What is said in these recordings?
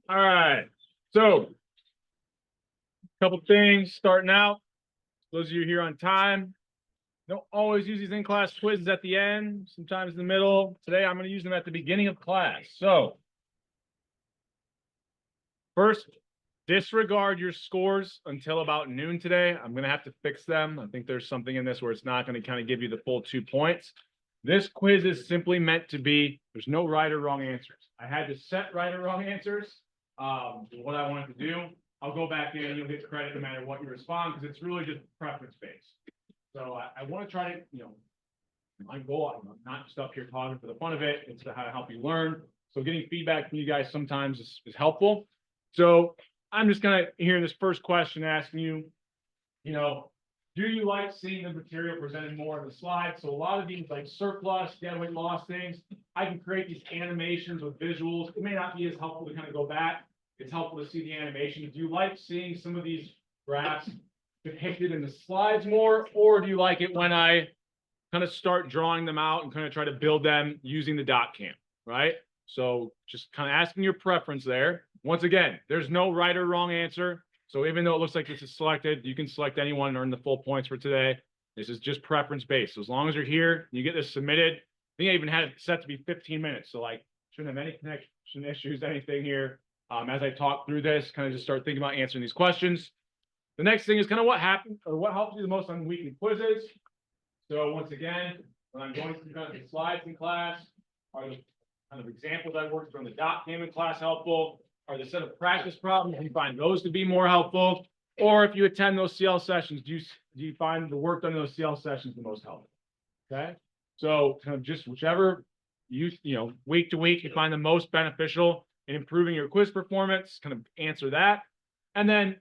All right. So, a couple things starting out. Those of you here on time, don't always use these in-class quizzes at the end, sometimes in the middle. Today, I'm going to use them at the beginning of class. So, first, disregard your scores until about noon today. I'm going to have to fix them. I think there's something in this where it's not going to kind of give you the full 2 points. This quiz is simply meant to be, there's no right or wrong answers. I had to set right or wrong answers. What I wanted to do, I'll go back in and you'll get credit no matter what you respond because it's really just preference based. So I want to try to, my goal, I'm not just up here talking for the fun of it. It's how to help you learn. So getting feedback from you guys sometimes is helpful. So I'm just kind of here in this first question asking you, do you like seeing the material presented more on the slide? So a lot of these like surplus, deadweight loss things, I can create these animations with visuals. It may not be as helpful to kind of go back. It's helpful to see the animation. Do you like seeing some of these graphs depicted in the slides more, or do you like it when I kind of start drawing them out and kind of try to build them using the dot cam, right? So just kind of asking your preference there. Once again, there's no right or wrong answer. So even though it looks like this is selected, you can select anyone and earn the full points for today. This is just preference based. So as long as you're here, you get this submitted. I think I even had it set to be 15 minutes. So like shouldn't have any connection issues, anything here. As I talk through this, kind of just start thinking about answering these questions. The next thing is kind of what happened or what helps you the most on weekly quizzes. So once again, when I'm going through kind of the slides in class, are the kind of examples I worked from the dot cam in class helpful? Are the set of practice problems, do you find those to be more helpful? Or if you attend those CL sessions, do you find the work done in those CL sessions the most helpful? Okay, so kind of just whichever week to week you find the most beneficial in improving your quiz performance, kind of answer that. And then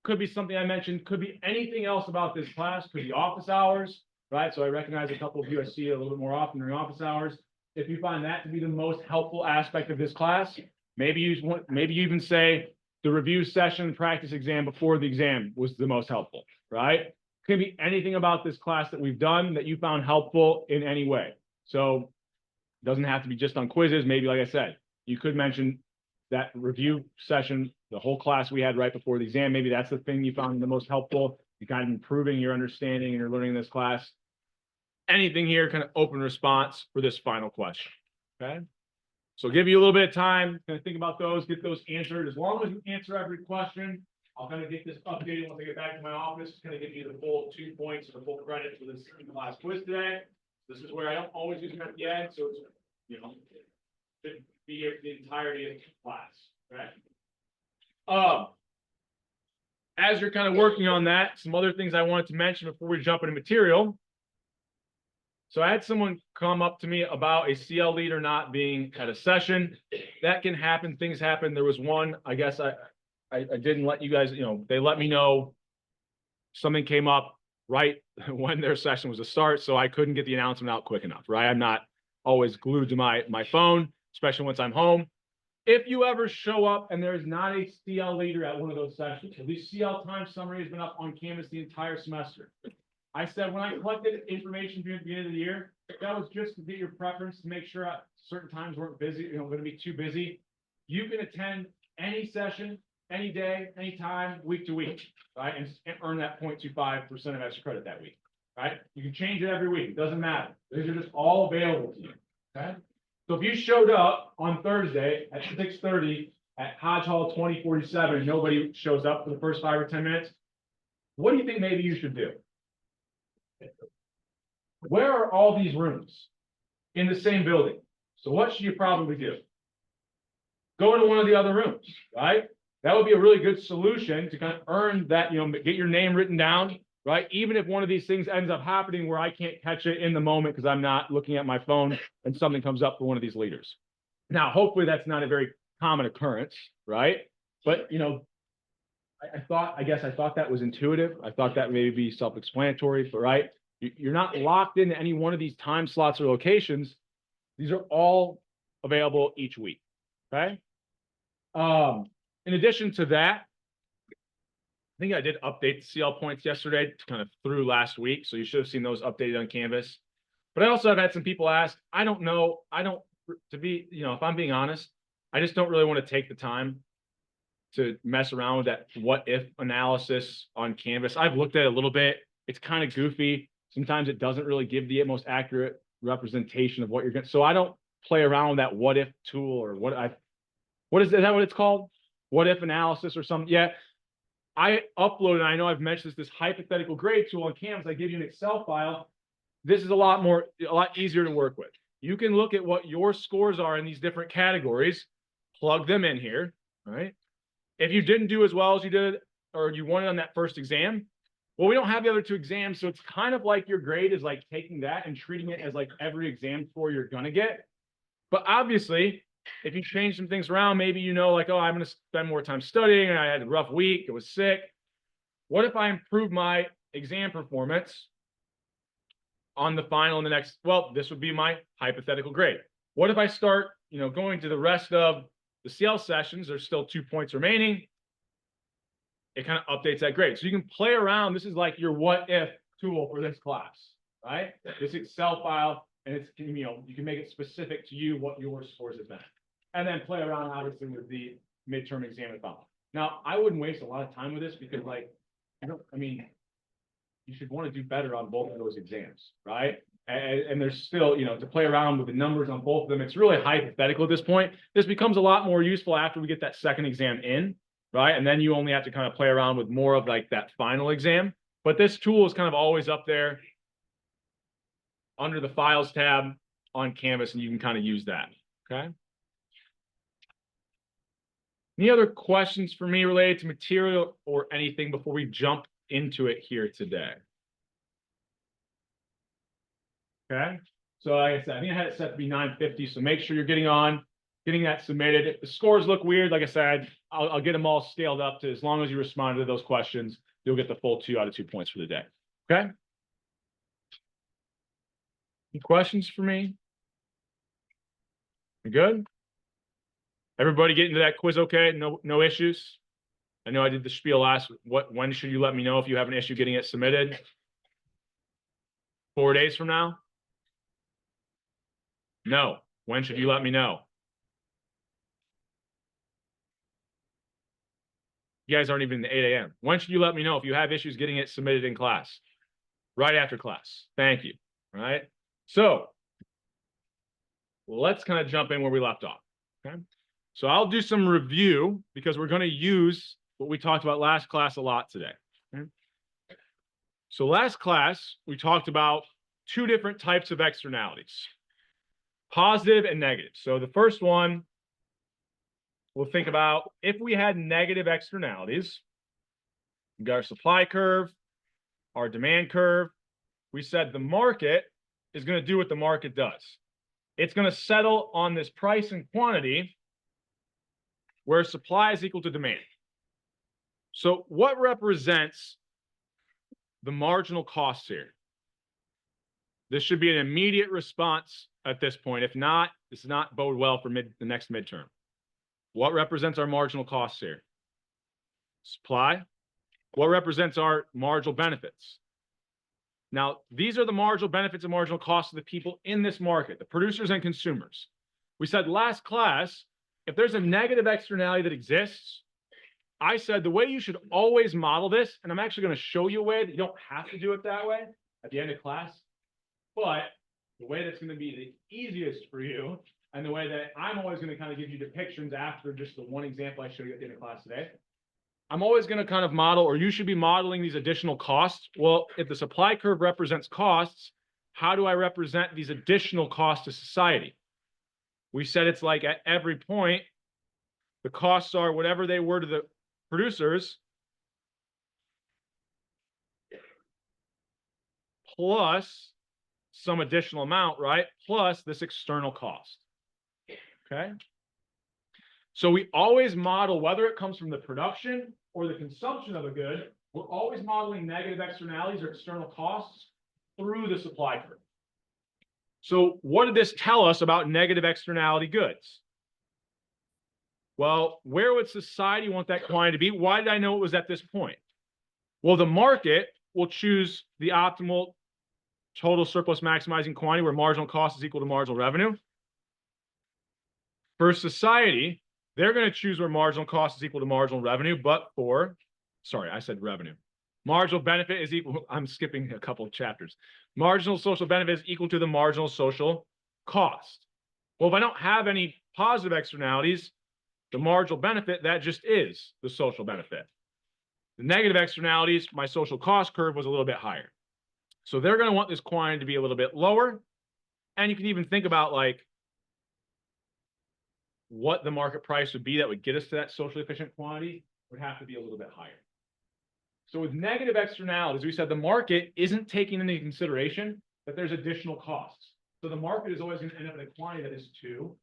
could be something I mentioned, could be anything else about this class, could be office hours, right? So I recognize a couple of you I see a little bit more often during office hours. If you find that to be the most helpful aspect of this class, maybe you even say the review session practice exam before the exam was the most helpful, right? It can be anything about this class that we've done that you found helpful in any way. So it doesn't have to be just on quizzes. Maybe, like I said, you could mention that review session, the whole class we had right before the exam. Maybe that's the thing you found the most helpful. You kind of improving your understanding and your learning in this class. Anything here, kind of open response for this final question, okay? So give you a little bit of time to think about those, get those answered. As long as you answer every question, I'll kind of get this updated once I get back to my office. It's going to give you the full 2 points or the full credit for this class quiz today. This is where I don't always use them at the end, so it's, should be here for the entirety of the class, right? As you're kind of working on that, some other things I wanted to mention before we jump into material. So I had someone come up to me about a CL leader not being at a session. That can happen. Things happen. There was one, I guess I didn't let you guys, they let me know something came up right when their session was to start. So I couldn't get the announcement out quick enough, right? I'm not always glued to my phone, especially once I'm home. If you ever show up and there's not a CL leader at one of those sessions, at least CL time summary has been up on Canvas the entire semester. I said when I collected information at the beginning of the year, that was just to get your preference to make sure certain times weren't busy, going to be too busy. You can attend any session, any day, anytime, week to week, right? And earn that 0.25% of extra credit that week, right? You can change it every week. It doesn't matter. These are just all available to you, okay? So if you showed up on Thursday at 6:30 at Hodge Hall 2047 and nobody shows up for the first 5 or 10 minutes, what do you think maybe you should do? Where are all these rooms? In the same building. So what should you probably do? Go into one of the other rooms, right? That would be a really good solution to kind of earn that, get your name written down, right? Even if one of these things ends up happening where I can't catch it in the moment because I'm not looking at my phone and something comes up for one of these leaders. Now, hopefully that's not a very common occurrence, right? But, I guess I thought that was intuitive. I thought that maybe be self-explanatory, but right? You're not locked into any one of these time slots or locations. These are all available each week, okay? In addition to that, I think I did update the CL points yesterday to kind of through last week. So you should have seen those updated on Canvas. But I also have had some people ask, I don't know, to be, if I'm being honest, I just don't really want to take the time to mess around with that what if analysis on Canvas. I've looked at it a little bit. It's kind of goofy. Sometimes it doesn't really give the most accurate representation of what you're going to. So I don't play around with that what if tool or what is that what it's called? What if analysis or something? Yeah. I uploaded, and I know I've mentioned this hypothetical grade tool on Canvas. I give you an Excel file. This is a lot easier to work with. You can look at what your scores are in these different categories, plug them in here, right? If you didn't do as well as you did, or you wanted on that first exam, well, we don't have the other two exams, so it's kind of like your grade is like taking that and treating it as like every exam score you're gonna get. But obviously, if you change some things around, maybe you know, like, oh, I'm going to spend more time studying, and I had a rough week, I was sick. What if I improve my exam performance on the final in the next? Well, this would be my hypothetical grade. What if I start, going to the rest of the CL sessions? There's still 2 points remaining. It kind of updates that grade. So you can play around. This is like your what if tool for this class, right? This Excel file, and it's, you can make it specific to you what your scores have been. And then play around, obviously, with the midterm exam and final. Now, I wouldn't waste a lot of time with this because, you should want to do better on both of those exams, right? And there's still, to play around with the numbers on both of them. It's really hypothetical at this point. This becomes a lot more useful after we get that second exam in, right? And then you only have to kind of play around with more of like that final exam. But this tool is kind of always up there under the Files tab on Canvas, and you can kind of use that, okay? Any other questions for me related to material or anything before we jump into it here today? Okay, so like I said, I think I had it set to be 950, so make sure you're getting that submitted. If the scores look weird, like I said, I'll get them all scaled up to, as long as you respond to those questions, you'll get the full 2 out of 2 points for the day, okay? Any questions for me? You good? Everybody get into that quiz okay? No issues? I know I did the spiel last. When should you let me know if you have an issue getting it submitted? 4 days from now? No. When should you let me know? You guys aren't even in the 8 a.m. When should you let me know if you have issues getting it submitted in class? Right after class. Thank you. All right. So let's kind of jump in where we left off. Okay. So I'll do some review because we're going to use what we talked about last class a lot today. Okay? So last class, we talked about 2 different types of externalities, positive and negative. So the first one, we'll think about if we had negative externalities, we've got our supply curve, our demand curve. We said the market is going to do what the market does. It's going to settle on this price and quantity where supply is equal to demand. So what represents the marginal cost here? This should be an immediate response at this point. If not, this does not bode well for the next midterm. What represents our marginal costs here? Supply. What represents our marginal benefits? Now, these are the marginal benefits and marginal costs of the people in this market, the producers and consumers. We said last class, if there's a negative externality that exists, I said the way you should always model this, and I'm actually going to show you a way that you don't have to do it that way at the end of class, but the way that's going to be the easiest for you, and the way that I'm always going to kind of give you depictions after just the one example I showed you at the end of class today, I'm always going to kind of model, or you should be modeling these additional costs. Well, if the supply curve represents costs, how do I represent these additional costs to society? We said it's like at every point, the costs are whatever they were to the producers plus some additional amount, right? Plus this external cost. Okay. So we always model, whether it comes from the production or the consumption of a good, we're always modeling negative externalities or external costs through the supply curve. So what did this tell us about negative externality goods? Well, where would society want that quantity to be? Why did I know it was at this point? Well, the market will choose the optimal total surplus maximizing quantity where marginal cost is equal to marginal revenue. For society, they're going to choose where marginal cost is equal to marginal revenue, but sorry, I said revenue. Marginal benefit is equal, I'm skipping a couple of chapters. Marginal social benefit is equal to the marginal social cost. Well, if I don't have any positive externalities, the marginal benefit, that just is the social benefit. The negative externalities, my social cost curve was a little bit higher. So they're going to want this quantity to be a little bit lower. And you can even think about like what the market price would be that would get us to that socially efficient quantity would have to be a little bit higher. So with negative externalities, we said the market isn't taking into consideration that there's additional costs. So the market is always going to end up in a quantity that is too.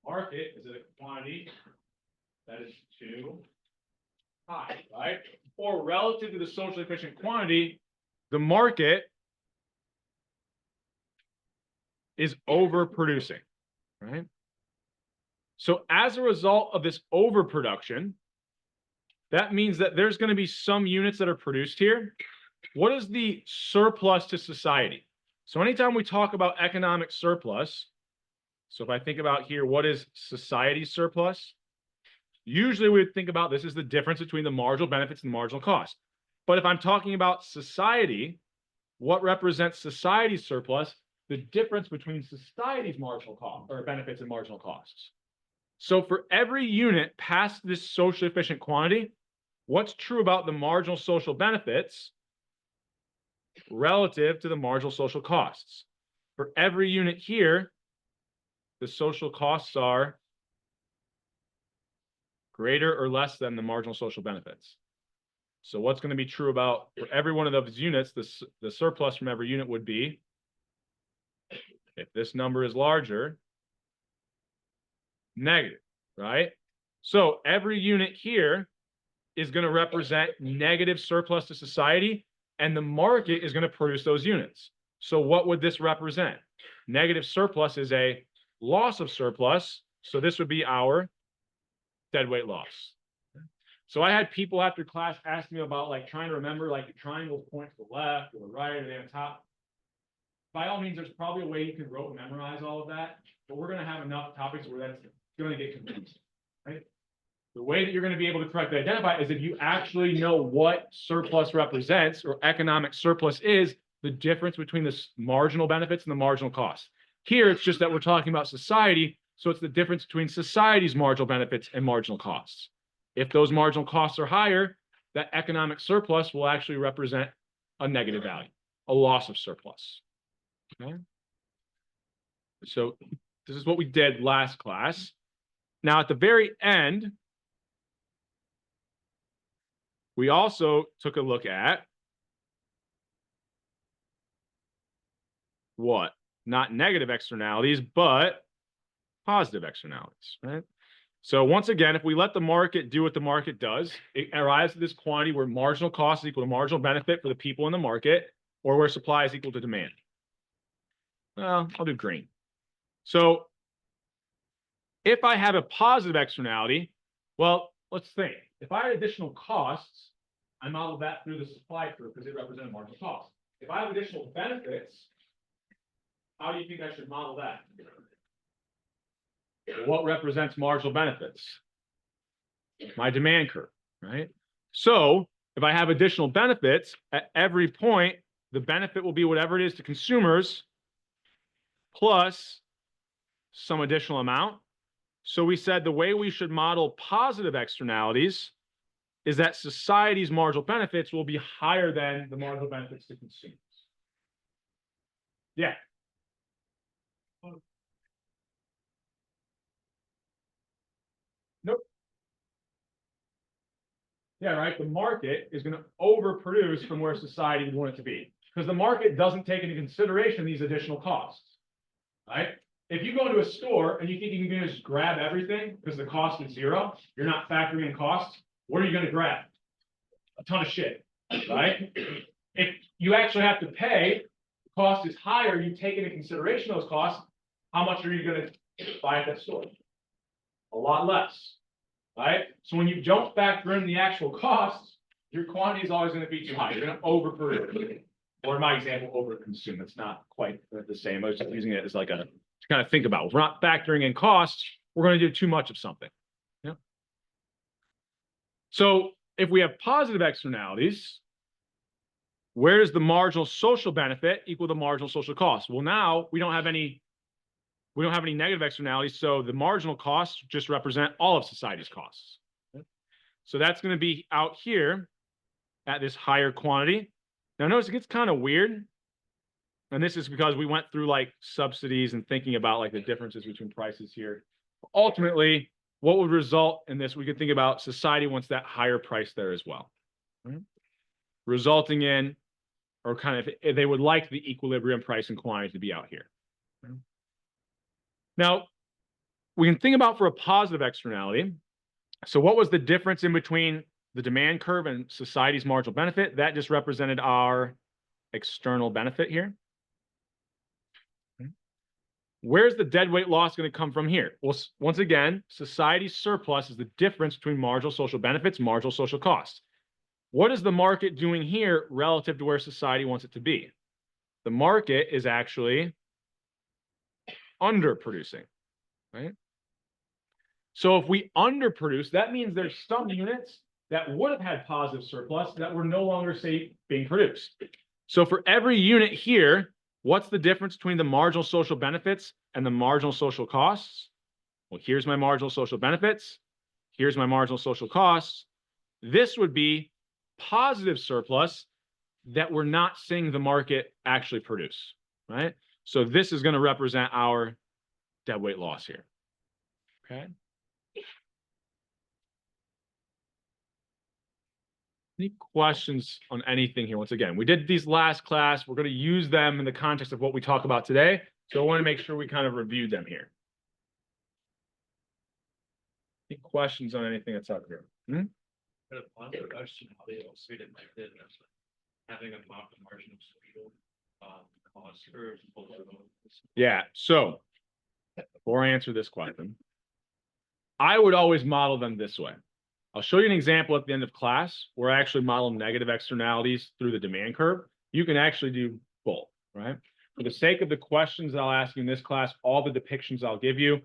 Market is at a quantity that is too high, right? Or relative to the socially efficient quantity, the market is overproducing, right? So as a result of this overproduction, that means that there's going to be some units that are produced here. What is the surplus to society? So anytime we talk about economic surplus, so if I think about here, what is society's surplus? Usually we would think about this as the difference between the marginal benefits and the marginal cost. But if I'm talking about society, what represents society's surplus? The difference between society's marginal cost or benefits and marginal costs. So for every unit past this socially efficient quantity, what's true about the marginal social benefits relative to the marginal social costs? For every unit here, the social costs are greater or less than the marginal social benefits. So what's going to be true about for every one of those units, the surplus from every unit would be, if this number is larger, negative, right? So every unit here is going to represent negative surplus to society, and the market is going to produce those units. So what would this represent? Negative surplus is a loss of surplus. So this would be our deadweight loss. So I had people after class ask me about like trying to remember like the triangles point to the left or the right or the on top. By all means, there's probably a way you can rote memorize all of that, but we're going to have enough topics where that's going to get confusing, right? The way that you're going to be able to correctly identify is if you actually know what surplus represents or economic surplus is, the difference between the marginal benefits and the marginal costs. Here, it's just that we're talking about society, so it's the difference between society's marginal benefits and marginal costs. If those marginal costs are higher, that economic surplus will actually represent a negative value, a loss of surplus. Okay. So this is what we did last class. Now, at the very end, we also took a look at what? Not negative externalities, but positive externalities, right? So once again, if we let the market do what the market does, it arrives at this quantity where marginal cost is equal to marginal benefit for the people in the market, or where supply is equal to demand. Well, I'll do green. So if I have a positive externality, well, let's think. If I had additional costs, I modeled that through the supply curve because it represented marginal cost. If I have additional benefits, how do you think I should model that? What represents marginal benefits? My demand curve, right? So if I have additional benefits, at every point, the benefit will be whatever it is to consumers plus some additional amount. So we said the way we should model positive externalities is that society's marginal benefits will be higher than the marginal benefits to consumers. Yeah. Nope. Yeah, right. The market is going to overproduce from where society would want it to be because the market doesn't take into consideration these additional costs, right? If you go into a store and you think you can just grab everything because the cost is zero, you're not factoring in costs, what are you going to grab? A ton of shit, right? If you actually have to pay, the cost is higher, you take into consideration those costs, how much are you going to buy at that store? A lot less, right? So when you don't factor in the actual costs, your quantity is always going to be too high. You're going to overproduce, or in my example, overconsume. It's not quite the same. I was just using it as like a to kind of think about. If we're not factoring in costs, we're going to do too much of something. Yeah. So if we have positive externalities, where is the marginal social benefit equal to marginal social cost? Well, now we don't have any negative externalities, so the marginal costs just represent all of society's costs. So that's going to be out here at this higher quantity. Now notice it gets kind of weird. And this is because we went through like subsidies and thinking about like the differences between prices here. Ultimately, what would result in this? We could think about society wants that higher price there as well. Right? Resulting in, or kind of, they would like the equilibrium price and quantity to be out here. Right? Now, we can think about for a positive externality. So what was the difference in between the demand curve and society's marginal benefit? That just represented our external benefit here. Where's the deadweight loss going to come from here? Well, once again, society's surplus is the difference between marginal social benefits, marginal social costs. What is the market doing here relative to where society wants it to be? The market is actually underproducing, right? So if we underproduce, that means there's some units that would have had positive surplus that were no longer, say, being produced. So for every unit here, what's the difference between the marginal social benefits and the marginal social costs? Well, here's my marginal social benefits. Here's my marginal social costs. This would be positive surplus that we're not seeing the market actually produce, right? So this is going to represent our deadweight loss here, okay? Any questions on anything here? Once again, we did these last class. We're going to use them in the context of what we talk about today. So I want to make sure we kind of reviewed them here. Any questions on anything that's out here? On the question, how they all treated like this, having a margin of social cost curves. Yeah. So before I answer this question, I would always model them this way. I'll show you an example at the end of class where I actually model negative externalities through the demand curve. You can actually do both, right? For the sake of the questions that I'll ask you in this class, all the depictions I'll give you,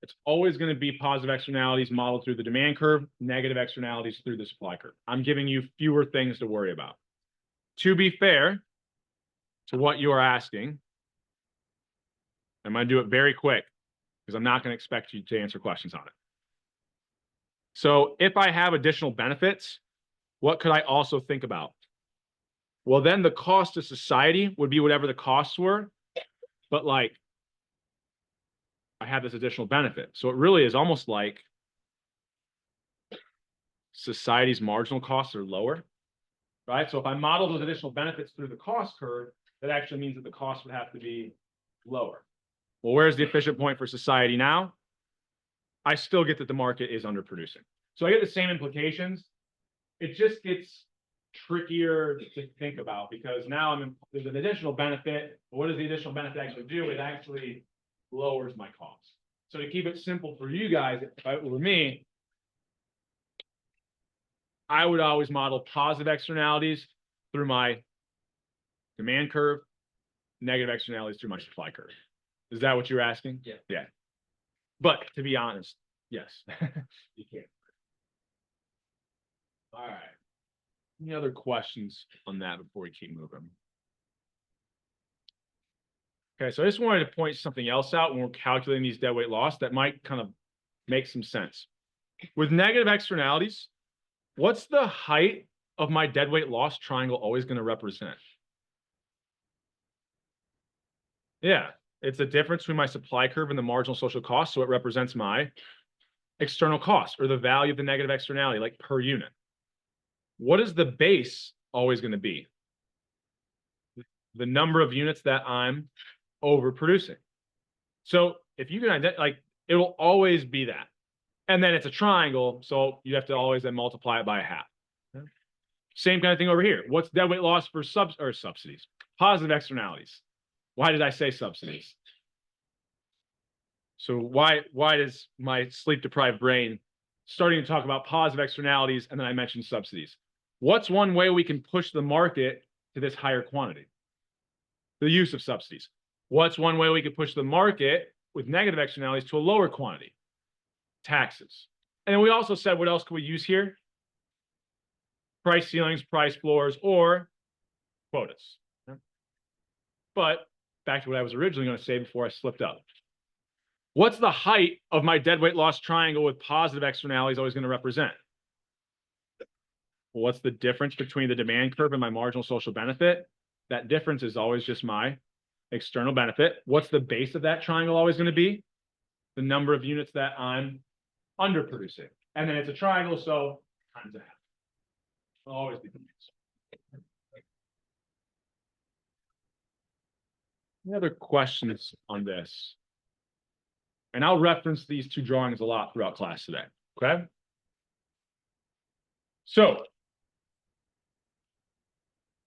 it's always going to be positive externalities modeled through the demand curve, negative externalities through the supply curve. I'm giving you fewer things to worry about. To be fair to what you are asking, I'm going to do it very quick because I'm not going to expect you to answer questions on it. So if I have additional benefits, what could I also think about? Well, then the cost to society would be whatever the costs were, but like I have this additional benefit. So it really is almost like society's marginal costs are lower, right? So if I model those additional benefits through the cost curve, that actually means that the cost would have to be lower. Well, where's the efficient point for society now? I still get that the market is underproducing. So I get the same implications. It just gets trickier to think about because now there's an additional benefit. What does the additional benefit actually do? It actually lowers my cost. So to keep it simple for you guys, if it were me, I would always model positive externalities through my demand curve, negative externalities through my supply curve. Is that what you're asking? Yeah. Yeah. But to be honest, yes, you can. All right. Any other questions on that before we keep moving? Okay, so I just wanted to point something else out when we're calculating these deadweight loss that might kind of make some sense. With negative externalities, what's the height of my deadweight loss triangle always going to represent? Yeah, it's the difference between my supply curve and the marginal social cost. So it represents my external cost or the value of the negative externality, like per unit. What is the base always going to be? The number of units that I'm overproducing. So if you can identify, like, it will always be that. And then it's a triangle, so you have to always then multiply it by a half. Okay. Same kind of thing over here. What's deadweight loss for subsidies? Positive externalities. Why did I say subsidies? So why does my sleep-deprived brain starting to talk about positive externalities and then I mentioned subsidies? What's one way we can push the market to this higher quantity? The use of subsidies. What's one way we could push the market with negative externalities to a lower quantity? Taxes. And then we also said, what else could we use here? Price ceilings, price floors, or quotas. But back to what I was originally going to say before I slipped up. What's the height of my deadweight loss triangle with positive externalities always going to represent? Well, what's the difference between the demand curve and my marginal social benefit? That difference is always just my external benefit. What's the base of that triangle always going to be? The number of units that I'm underproducing. And then it's a triangle, so times a half. It'll always be the base. Any other questions on this? And I'll reference these two drawings a lot throughout class today, okay? So,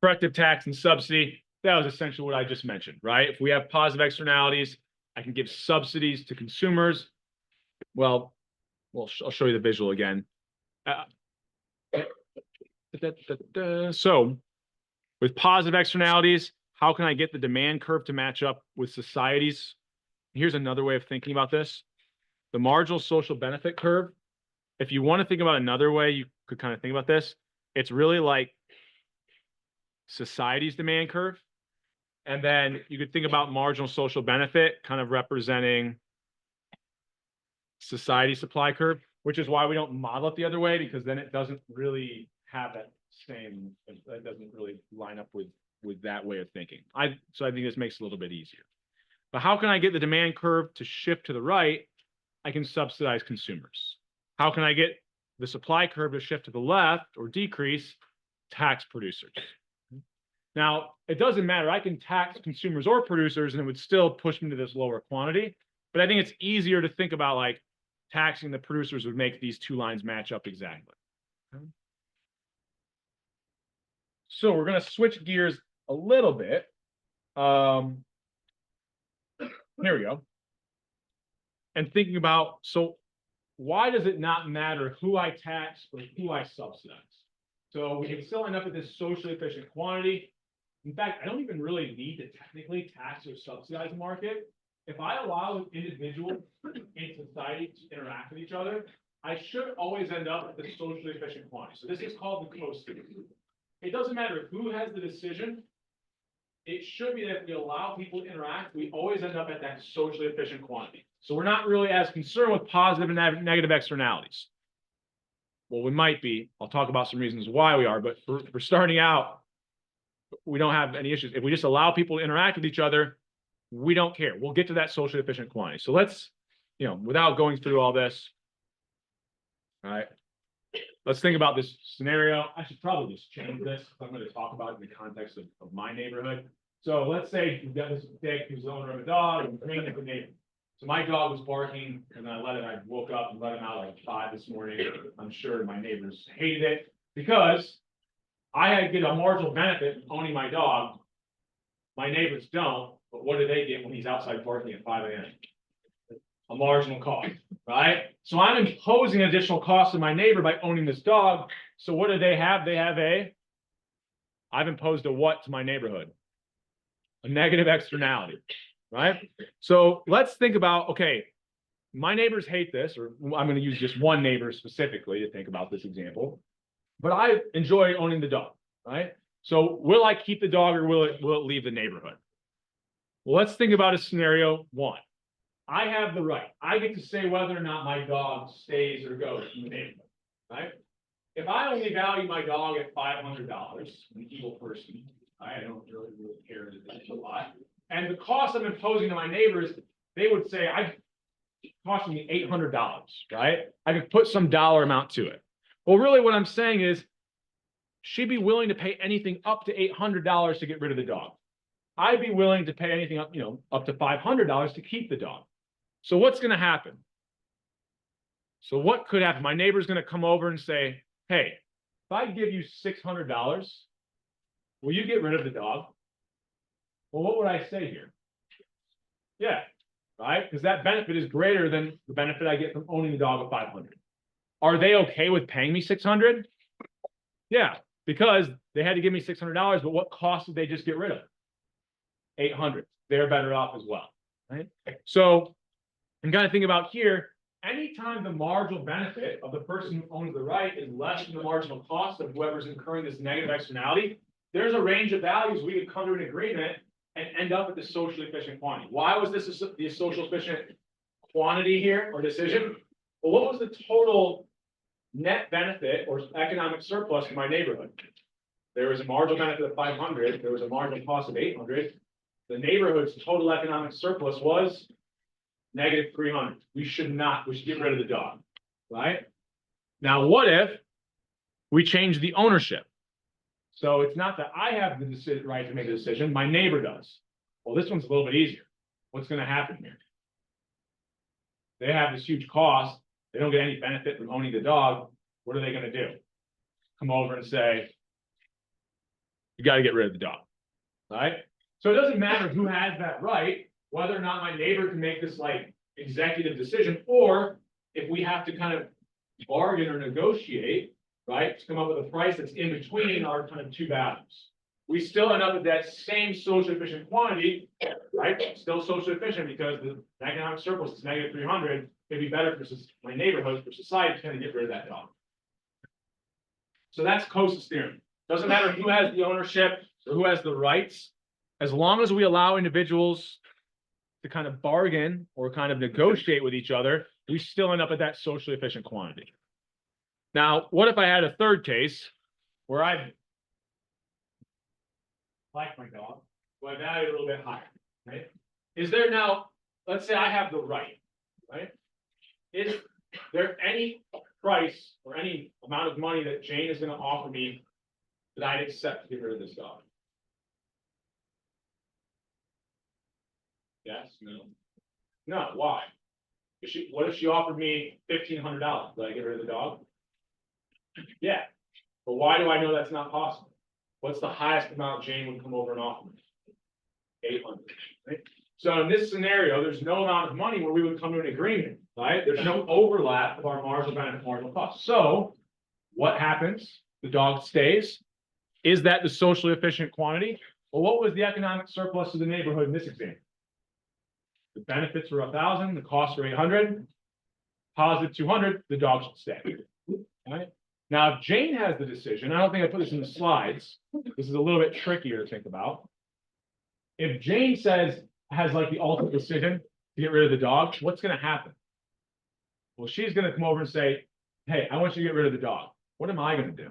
corrective tax and subsidy, that was essentially what I just mentioned, right? If we have positive externalities, I can give subsidies to consumers. Well, I'll show you the visual again. So, with positive externalities, how can I get the demand curve to match up with society's? Here's another way of thinking about this. The marginal social benefit curve, if you want to think about another way, you could kind of think about this. It's really like society's demand curve. And then you could think about marginal social benefit kind of representing society supply curve, which is why we don't model it the other way, because then it doesn't really have that same, it doesn't really line up with that way of thinking. So I think this makes it a little bit easier. But how can I get the demand curve to shift to the right? I can subsidize consumers. How can I get the supply curve to shift to the left or decrease? Tax producers. Now, it doesn't matter. I can tax consumers or producers and it would still push me to this lower quantity. But I think it's easier to think about like taxing the producers would make these two lines match up exactly. Okay. So we're going to switch gears a little bit. Here we go. And thinking about, so why does it not matter who I tax or who I subsidize? So we can still end up with this socially efficient quantity. In fact, I don't even really need to technically tax or subsidize the market. If I allow individuals in society to interact with each other, I should always end up at the socially efficient quantity. So this is called the closed theory. It doesn't matter who has the decision. It should be that if we allow people to interact, we always end up at that socially efficient quantity. So we're not really as concerned with positive and negative externalities. Well, we might be. I'll talk about some reasons why we are, but for starting out, we don't have any issues. If we just allow people to interact with each other, we don't care. We'll get to that socially efficient quantity. So let's, without going through all this, all right, let's think about this scenario. I should probably just change this. I'm going to talk about it in the context of my neighborhood. So let's say you've got this dick who's the owner of a dog and bringing it to the neighbor. So my dog was barking and I woke up and let him out like 5 this morning. I'm sure my neighbors hated it because I get a marginal benefit from owning my dog. My neighbors don't, but what do they get when he's outside barking at 5 a.m.? A marginal cost, right? So I'm imposing additional cost on my neighbor by owning this dog. So what do they have? They have I've imposed a what to my neighborhood? A negative externality, right? So let's think about, okay, my neighbors hate this, or I'm going to use just one neighbor specifically to think about this example, but I enjoy owning the dog, right? So will I keep the dog or will it leave the neighborhood? Well, let's think about a scenario 1. I have the right. I get to say whether or not my dog stays or goes in the neighborhood, right? If I only value my dog at $500, I'm an evil person, I don't really care that it's a lot. And the cost I'm imposing to my neighbors, they would say, it's costing me $800, right? I could put some dollar amount to it. Well, really what I'm saying is, she'd be willing to pay anything up to $800 to get rid of the dog. I'd be willing to pay anything up, up to $500 to keep the dog. So what's going to happen? So what could happen? My neighbor's going to come over and say, hey, if I give you $600, will you get rid of the dog? Well, what would I say here? Yeah, right? Because that benefit is greater than the benefit I get from owning the dog at $500. Are they okay with paying me $600? Yeah, because they had to give me $600, but what cost did they just get rid of? $800. they're better off as well, right? So, and kind of think about here, anytime the marginal benefit of the person who owns the right is less than the marginal cost of whoever's incurring this negative externality, there's a range of values we could come to an agreement and end up at the socially efficient quantity. Why was this the social efficient quantity here or decision? Well, what was the total net benefit or economic surplus in my neighborhood? There was a marginal benefit of 500. There was a marginal cost of 800. The neighborhood's total economic surplus was negative 300. We should get rid of the dog, right? Now, what if we change the ownership? So it's not that I have the right to make a decision, my neighbor does. Well, this one's a little bit easier. What's going to happen here? They have this huge cost. They don't get any benefit from owning the dog. What are they going to do? Come over and say, you got to get rid of the dog, right? So it doesn't matter who has that right, whether or not my neighbor can make this like executive decision, or if we have to kind of bargain or negotiate, right, to come up with a price that's in between our kind of two values. We still end up with that same socially efficient quantity, right? Still socially efficient because the economic surplus is negative 300. It'd be better for my neighborhood, for society, to kind of get rid of that dog. So that's Coase's theorem. Doesn't matter who has the ownership or who has the rights, as long as we allow individuals to kind of bargain or kind of negotiate with each other, we still end up at that socially efficient quantity. Now, what if I had a third case where I like my dog, so I value it a little bit higher, right? Is there now, let's say I have the right, right? Is there any price or any amount of money that Jane is going to offer me that I'd accept to get rid of this dog? Yes, no. No, why? What if she offered me $1,500? Would I get rid of the dog? Yeah. But why do I know that's not possible? What's the highest amount Jane would come over and offer me? 800. Right? So in this scenario, there's no amount of money where we would come to an agreement, right? There's no overlap of our marginal benefit, marginal cost. So what happens? The dog stays. Is that the socially efficient quantity? Well, what was the economic surplus of the neighborhood in this example? The benefits were 1,000, the costs were 800, positive 200, the dog should stay. Right? Now, if Jane has the decision, I don't think I put this in the slides. This is a little bit trickier to think about. If Jane has like the ultimate decision to get rid of the dog, what's going to happen? Well, she's going to come over and say, hey, I want you to get rid of the dog. What am I going to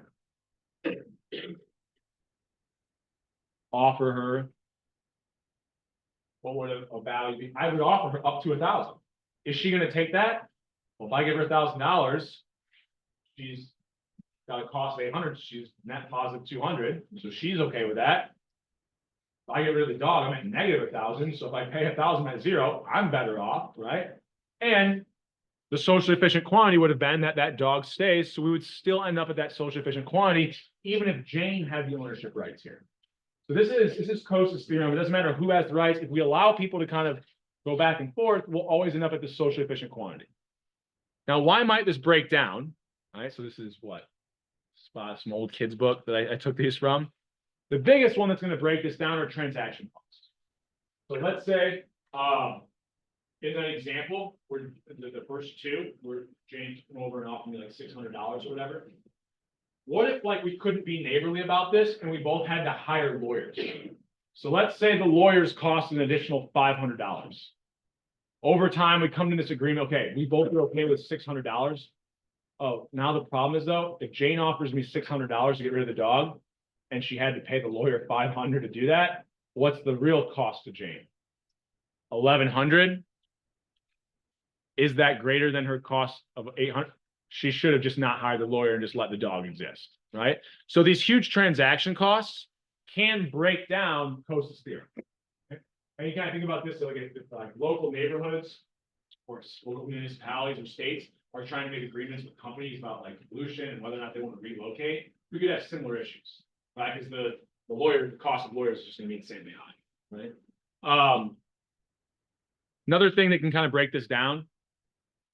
do? Offer her. What would a value be? I would offer her up to 1,000. Is she going to take that? Well, if I give her $1,000, she's got a cost of 800. She's net positive 200, so she's okay with that. If I get rid of the dog, I'm at negative 1,000. So if I pay 1,000 at zero, I'm better off, right? And the socially efficient quantity would have been that that dog stays, so we would still end up at that socially efficient quantity, even if Jane had the ownership rights here. So this is Coase's theorem. It doesn't matter who has the rights. If we allow people to kind of go back and forth, we'll always end up at the socially efficient quantity. Now, why might this break down? All right, so this is what? Some old kids book that I took these from. The biggest one that's going to break this down are transaction costs. So let's say in an example where the first two, where Jane came over and offered me like $600 or whatever. What if like we couldn't be neighborly about this and we both had to hire lawyers? So let's say the lawyers cost an additional $500. Over time, we come to this agreement. Okay, we both are okay with $600. Oh, now the problem is though, if Jane offers me $600 to get rid of the dog, and she had to pay the lawyer $500 to do that, what's the real cost to Jane? $1,100. Is that greater than her cost of $800? She should have just not hired the lawyer and just let the dog exist, right? So these huge transaction costs can break down Coase's theorem. Okay? And you kind of think about this, so like if like local neighborhoods or local municipalities or states are trying to make agreements with companies about like pollution and whether or not they want to relocate, we could have similar issues, right? Because the cost of lawyers is just going to be insanely high, right? Another thing that can kind of break this down,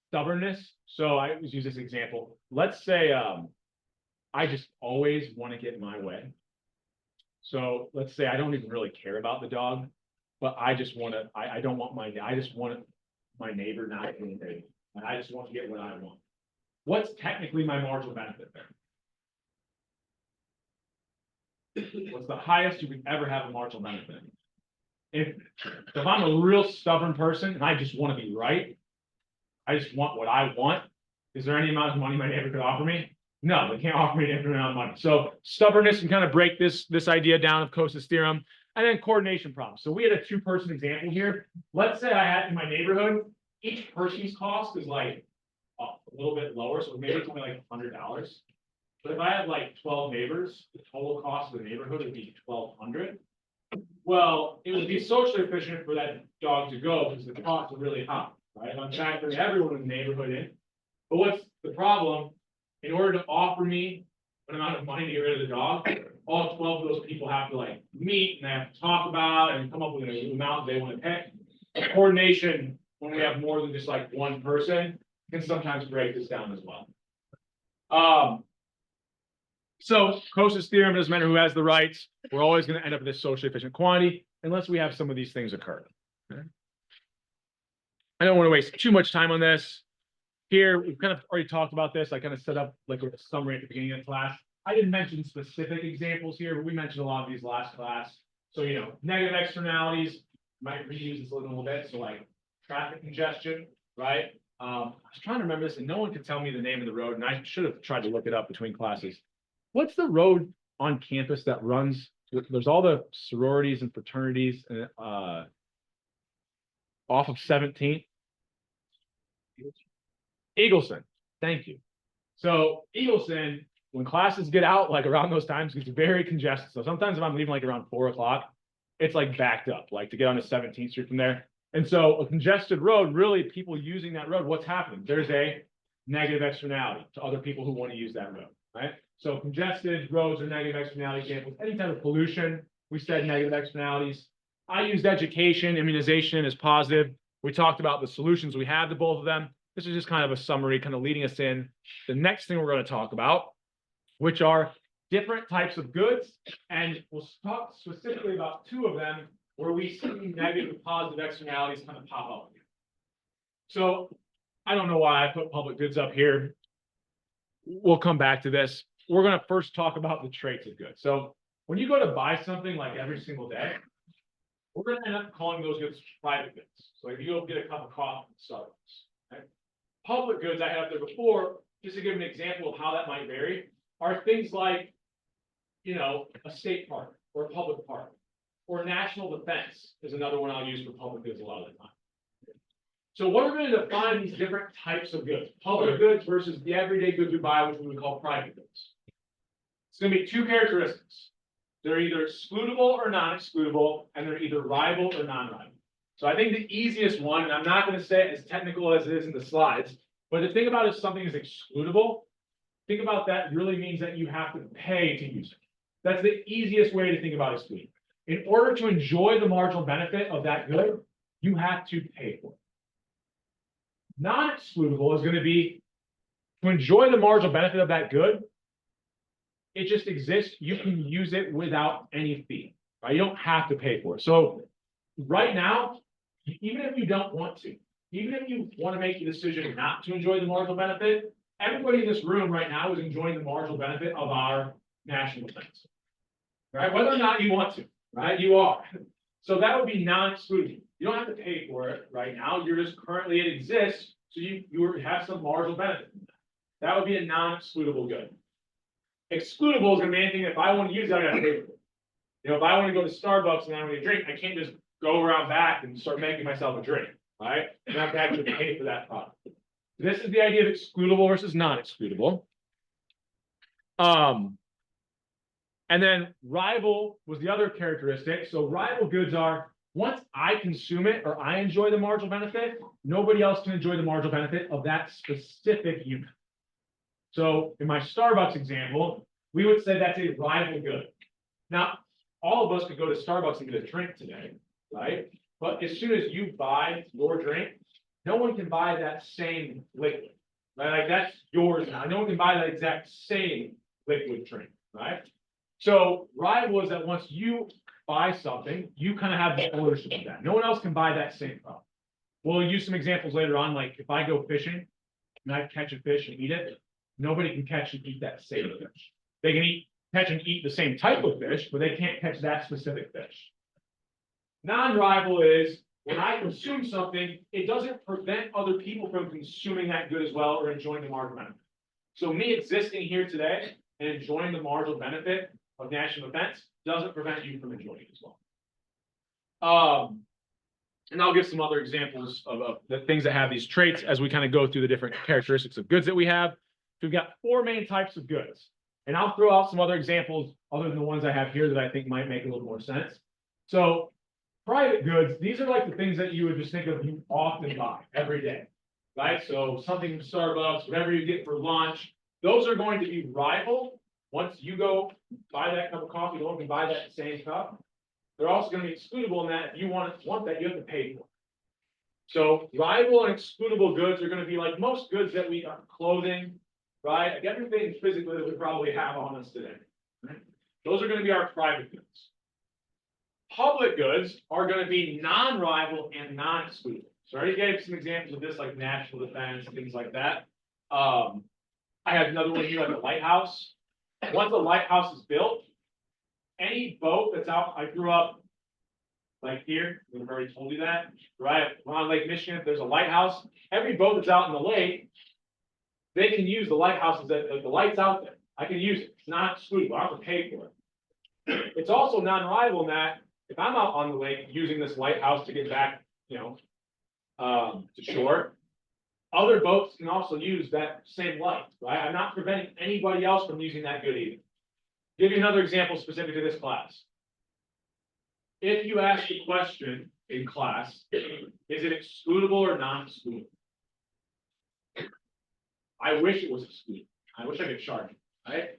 stubbornness. So I always use this example. Let's say I just always want to get my way. So let's say I don't even really care about the dog. but I just want to, I don't want I just want my neighbor not to pay. And I just want to get what I want. What's technically my marginal benefit there? What's the highest you could ever have a marginal benefit? If I'm a real stubborn person and I just want to be right, I just want what I want. Is there any amount of money my neighbor could offer me? No, they can't offer me an infinite amount of money. So stubbornness can kind of break this idea down of Coase's theorem, and then coordination problems. So we had a two-person example here. Let's say I had in my neighborhood, each person's cost is like a little bit lower, so maybe it's only like $100. But if I have like 12 neighbors, the total cost of the neighborhood would be $1,200. Well, it would be socially efficient for that dog to go because the costs are really high, right? I'm factoring everyone in the neighborhood in. But what's the problem? In order to offer me an amount of money to get rid of the dog, all 12 of those people have to like meet and they have to talk about and come up with an amount they want to pay. Coordination, when we have more than just like one person, can sometimes break this down as well. So Coase's theorem doesn't matter who has the rights. We're always going to end up with this socially efficient quantity unless we have some of these things occur. Okay. I don't want to waste too much time on this. Here, we've kind of already talked about this. I kind of set up like a summary at the beginning of the class. I didn't mention specific examples here, but we mentioned a lot of these last class. So, you know, negative externalities, might reuse this a little bit. So like traffic congestion, right? I was trying to remember this and no one could tell me the name of the road. And I should have tried to look it up between classes. What's the road on campus that runs? There's all the sororities and fraternities off of 17th. Eagleson. Thank you. So Eagleson, when classes get out like around those times, it's very congested. So sometimes if I'm leaving like around 4 o'clock, it's like backed up, like to get on to 17th Street from there. And so a congested road, really people using that road, what's happening? There's a negative externality to other people who want to use that road, right? So congested roads are negative externality examples. Any type of pollution, we said negative externalities. I used education, immunization as positive. We talked about the solutions we have to both of them. This is just kind of a summary, kind of leading us in the next thing we're going to talk about, which are different types of goods. And we'll talk specifically about two of them where we see negative and positive externalities kind of pop up. So I don't know why I put public goods up here. We'll come back to this. We're going to first talk about the traits of goods. So when you go to buy something like every single day, we're going to end up calling those goods private goods. So if you go get a cup of coffee at Starbucks, okay? Public goods I had up there before, just to give an example of how that might vary, are things like, you know, a state park or a public park, or national defense is another one I'll use for public goods a lot of the time. So what are we going to define these different types of goods? Public goods versus the everyday goods we buy, which we would call private goods. It's going to be two characteristics. They're either excludable or non-excludable, and they're either rival or non-rival. So I think the easiest one, and I'm not going to say it as technical as it is in the slides, but to think about if something is excludable, think about that really means that you have to pay to use it. That's the easiest way to think about excluding. In order to enjoy the marginal benefit of that good, you have to pay for it. Non-excludable is going to be to enjoy the marginal benefit of that good. It just exists. You can use it without any fee, right? You don't have to pay for it. So right now, even if you don't want to, even if you want to make the decision not to enjoy the marginal benefit, everybody in this room right now is enjoying the marginal benefit of our national defense, right? Whether or not you want to, right? You are. So that would be non-excludable. You don't have to pay for it right now. You're just currently, it exists. So you have some marginal benefit. That would be a non-excludable good. Excludable is going to be anything. If I want to use that, I got to pay for it. You know, if I want to go to Starbucks and I want to drink, I can't just go around back and start making myself a drink, right? I have to actually pay for that product. This is the idea of excludable versus non-excludable. And then rival was the other characteristic. So rival goods are, once I consume it or I enjoy the marginal benefit, nobody else can enjoy the marginal benefit of that specific unit. So in my Starbucks example, we would say that's a rival good. Now, all of us could go to Starbucks and get a drink today, right? But as soon as you buy your drink, no one can buy that same liquid, right? Like that's yours now. No one can buy that exact same liquid drink, right? So rival is that once you buy something, you kind of have the ownership of that. No one else can buy that same product. We'll use some examples later on, like if I go fishing and I catch a fish and eat it, nobody can catch and eat that same fish. They can catch and eat the same type of fish, but they can't catch that specific fish. Non-rival is when I consume something, it doesn't prevent other people from consuming that good as well or enjoying the marginal benefit. So me existing here today and enjoying the marginal benefit of national defense doesn't prevent you from enjoying it as well. And I'll give some other examples of the things that have these traits as we kind of go through the different characteristics of goods that we have. So we've got 4 main types of goods. And I'll throw out some other examples other than the ones I have here that I think might make a little more sense. So private goods, these are like the things that you would just think of you often buy every day, right? So something from Starbucks, whatever you get for lunch, those are going to be rival. Once you go buy that cup of coffee, no one can buy that same cup. They're also going to be excludable in that if you want that, you have to pay for it. So rival and excludable goods are going to be like most goods that we are clothing, right? Like everything physically that we probably have on us today. Right? Those are going to be our private goods. Public goods are going to be non-rival and non-excludable. So I already gave some examples of this, like national defense, things like that. I have another one here, like a lighthouse. Once a lighthouse is built, any boat that's out, I grew up like here, we've already told you that, right? On Lake Michigan, if there's a lighthouse, every boat that's out in the lake, they can use the lighthouses that, like the lights out there. I can use it. It's not excludable. I have to pay for it. It's also non-rival in that if I'm out on the lake using this lighthouse to get back, to shore, other boats can also use that same light, right? I'm not preventing anybody else from using that good either. Give you another example specific to this class. If you ask a question in class, is it excludable or non-excludable? I wish it was excludable. I wish I could charge it, right?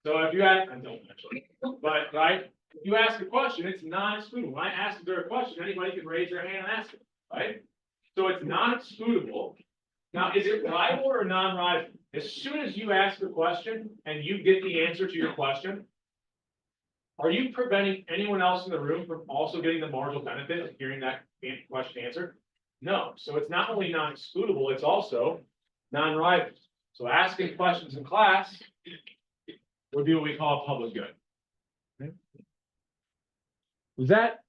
So if you ask, I don't actually, but right, if you ask a question, it's non-excludable. When I ask if there a question, anybody can raise their hand and ask it, right? So it's non-excludable. Now, is it rival or non-rival? As soon as you ask a question and you get the answer to your question, are you preventing anyone else in the room from also getting the marginal benefit of hearing that question answered? No. So it's not only non-excludable, it's also non-rival. So asking questions in class would be what we call a public good. Okay. Is that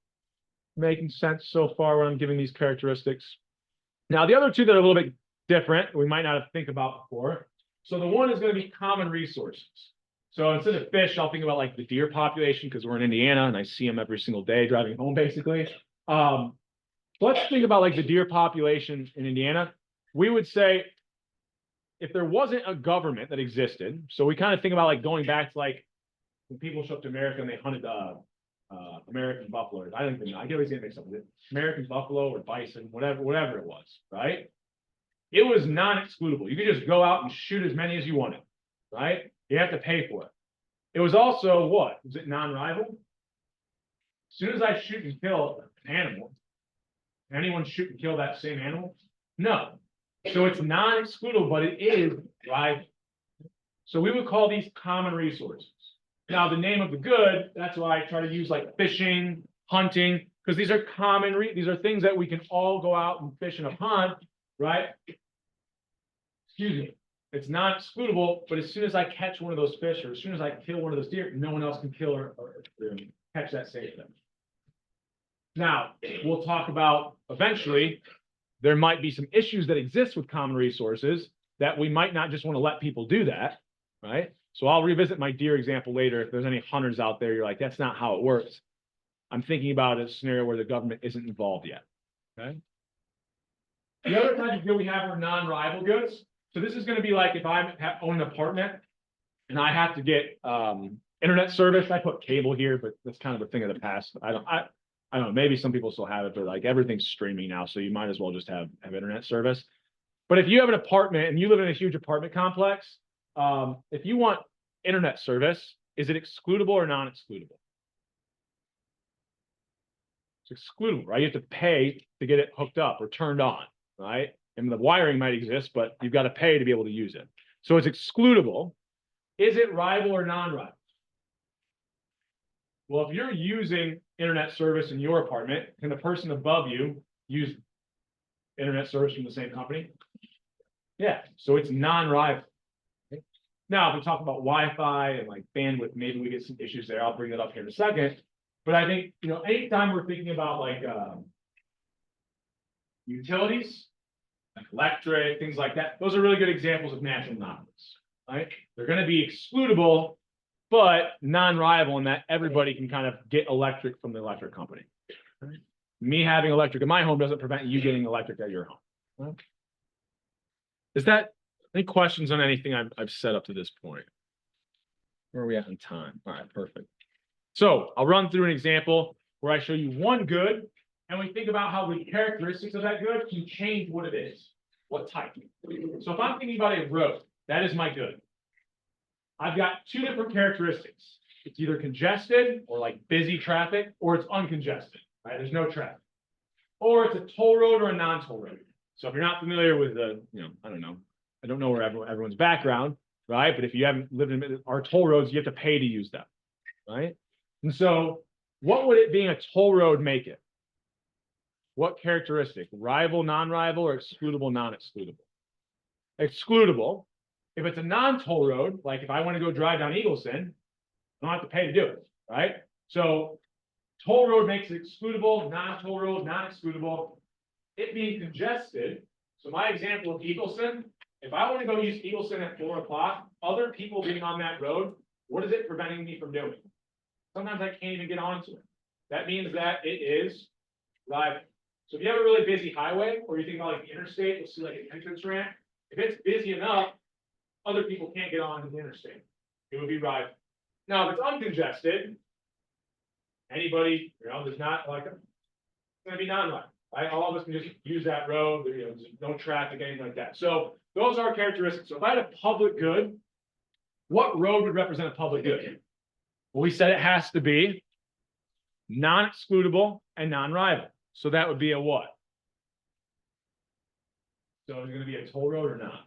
making sense so far when I'm giving these characteristics? Now, the other two that are a little bit different, we might not have think about before. So the one is going to be common resources. So instead of fish, I'll think about like the deer population because we're in Indiana and I see them every single day driving home, basically. Let's think about like the deer population in Indiana. We would say if there wasn't a government that existed, so we kind of think about like going back to like when people showed up to America and they hunted American buffalo. I don't even know. I get always get mixed up with it. American buffalo or bison, whatever it was, right? It was non-excludable. You could just go out and shoot as many as you wanted, right? You have to pay for it. It was also what? Was it non-rival? As soon as I shoot and kill an animal, can anyone shoot and kill that same animal? No. So it's non-excludable, but it is rival. So we would call these common resources. Now, the name of the good, that's why I try to use like fishing, hunting, because these are common, these are things that we can all go out and fish and hunt, right? Excuse me. It's not excludable, but as soon as I catch one of those fish or as soon as I kill one of those deer, no one else can kill or catch that same thing. Now, we'll talk about eventually, there might be some issues that exist with common resources that we might not just want to let people do that, right? So I'll revisit my deer example later. If there's any hunters out there, you're like, that's not how it works. I'm thinking about a scenario where the government isn't involved yet, okay? The other type of good we have are non-rival goods. So this is going to be like if I own an apartment and I have to get internet service. I put cable here, but that's kind of a thing of the past. I don't know. Maybe some people still have it, but like everything's streaming now, so you might as well just have internet service. But if you have an apartment and you live in a huge apartment complex, if you want internet service, is it excludable or non-excludable? It's excludable, right? You have to pay to get it hooked up or turned on, right? And the wiring might exist, but you've got to pay to be able to use it. So it's excludable. Is it rival or non-rival? Well, if you're using internet service in your apartment, can the person above you use internet service from the same company? Yeah, so it's non-rival. Now, if we talk about Wi-Fi and like bandwidth, maybe we get some issues there. I'll bring that up here in a second. But I think, anytime we're thinking about like utilities, like electric, things like that, those are really good examples of natural monopolies, right? They're going to be excludable, but non-rival in that everybody can kind of get electric from the electric company. Right? Me having electric in my home doesn't prevent you getting electric at your home. Right? Is that any questions on anything I've said up to this point? Where are we at in time? All right, perfect. So I'll run through an example where I show you one good, and we think about how the characteristics of that good can change what it is, what type. So if I'm thinking about a road, that is my good. I've got two different characteristics. It's either congested or like busy traffic, or it's uncongested, right? There's no traffic. Or it's a toll road or a non-toll road. So if you're not familiar with the, I don't know. I don't know where everyone's background, right? But if you haven't lived in our toll roads, you have to pay to use them, right? And so what would it being a toll road make it? What characteristic? Rival, non-rival, or excludable, non-excludable? Excludable. If it's a non-toll road, like if I want to go drive down Eagleson, I don't have to pay to do it, right? So toll road makes it excludable, non-toll road, non-excludable. It being congested. So my example of Eagleson, if I want to go use Eagleson at 4 o'clock, other people being on that road, what is it preventing me from doing? Sometimes I can't even get onto it. That means that it is rival. So if you have a really busy highway, or you think about like the interstate, you'll see like an entrance ramp. If it's busy enough, other people can't get onto the interstate. It would be rival. Now, if it's uncongested, anybody, there's not like it's going to be non-rival. Right? All of us can just use that road. There's no traffic, anything like that. So those are characteristics. So if I had a public good, what road would represent a public good? Well, we said it has to be non-excludable and non-rival. So that would be a what? So is it going to be a toll road or not?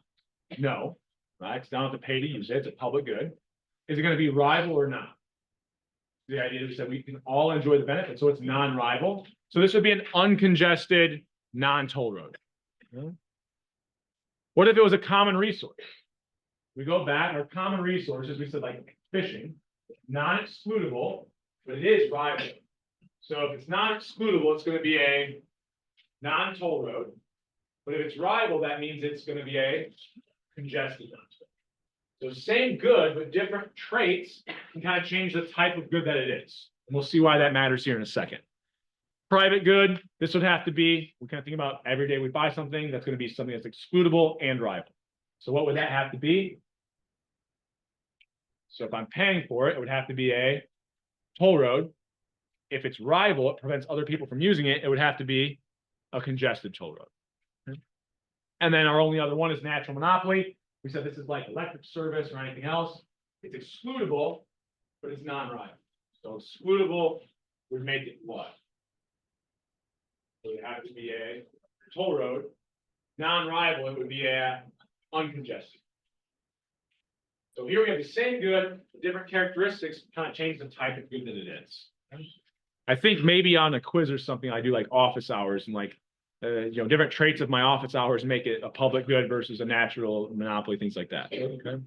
No, right? It's don't have to pay to use it. It's a public good. Is it going to be rival or not? The idea is that we can all enjoy the benefit. So it's non-rival. So this would be an uncongested non-toll road. What if it was a common resource? We go back, our common resources, we said like fishing, non-excludable, but it is rival. So if it's non-excludable, it's going to be a non-toll road. But if it's rival, that means it's going to be a congested non-toll. So same good, but different traits can kind of change the type of good that it is. And we'll see why that matters here in a second. Private good, this would have to be, we kind of think about every day we buy something, that's going to be something that's excludable and rival. So what would that have to be? So if I'm paying for it, it would have to be a toll road. If it's rival, it prevents other people from using it, it would have to be a congested toll road. And then our only other one is natural monopoly. We said this is like electric service or anything else. It's excludable, but it's non-rival. So excludable would make it what? It would have to be a toll road. Non-rival, it would be a uncongested. So here we have the same good, different characteristics, kind of change the type of good that it is. I think maybe on a quiz or something, I do like office hours and like, different traits of my office hours make it a public good versus a natural monopoly, things like that. Okay.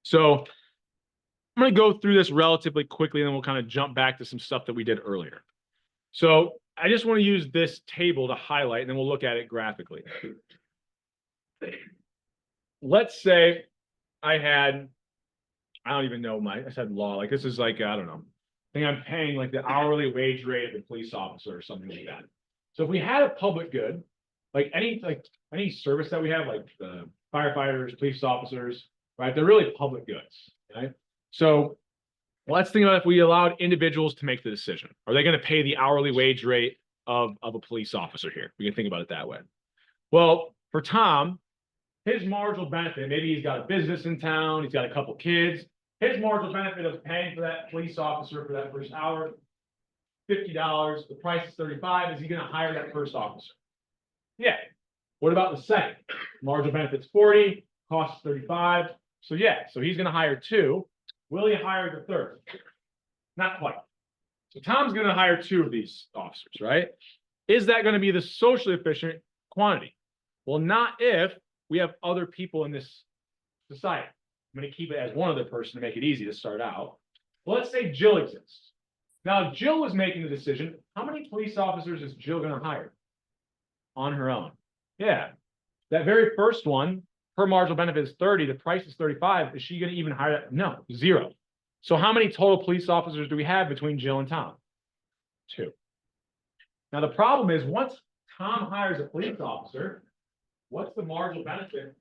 So I'm going to go through this relatively quickly, and then we'll kind of jump back to some stuff that we did earlier. So I just want to use this table to highlight, and then we'll look at it graphically. Let's say I don't even know I said law, like this is like, I don't know. I think I'm paying like the hourly wage rate of a police officer or something like that. So if we had a public good, like any service that we have, like the firefighters, police officers, right? They're really public goods, right? So let's think about if we allowed individuals to make the decision. Are they going to pay the hourly wage rate of a police officer here? We can think about it that way. Well, for Tom, his marginal benefit, maybe he's got a business in town, he's got a couple kids. His marginal benefit of paying for that police officer for that first hour, $50, the price is $35. Is he going to hire that first officer? Yeah. What about the second? Marginal benefit's $40, costs $35. So yeah, so he's going to hire two. Will he hire the third? Not quite. So Tom's going to hire 2 of these officers, right? Is that going to be the socially efficient quantity? Well, not if we have other people in this society. I'm going to keep it as one other person to make it easy to start out. Let's say Jill exists. Now, Jill was making the decision. How many police officers is Jill going to hire on her own? Yeah. That very first one, her marginal benefit is 30. The price is 35. Is she going to even hire that? No, 0. So how many total police officers do we have between Jill and Tom? 2. Now, the problem is once Tom hires a police officer, what's the marginal benefit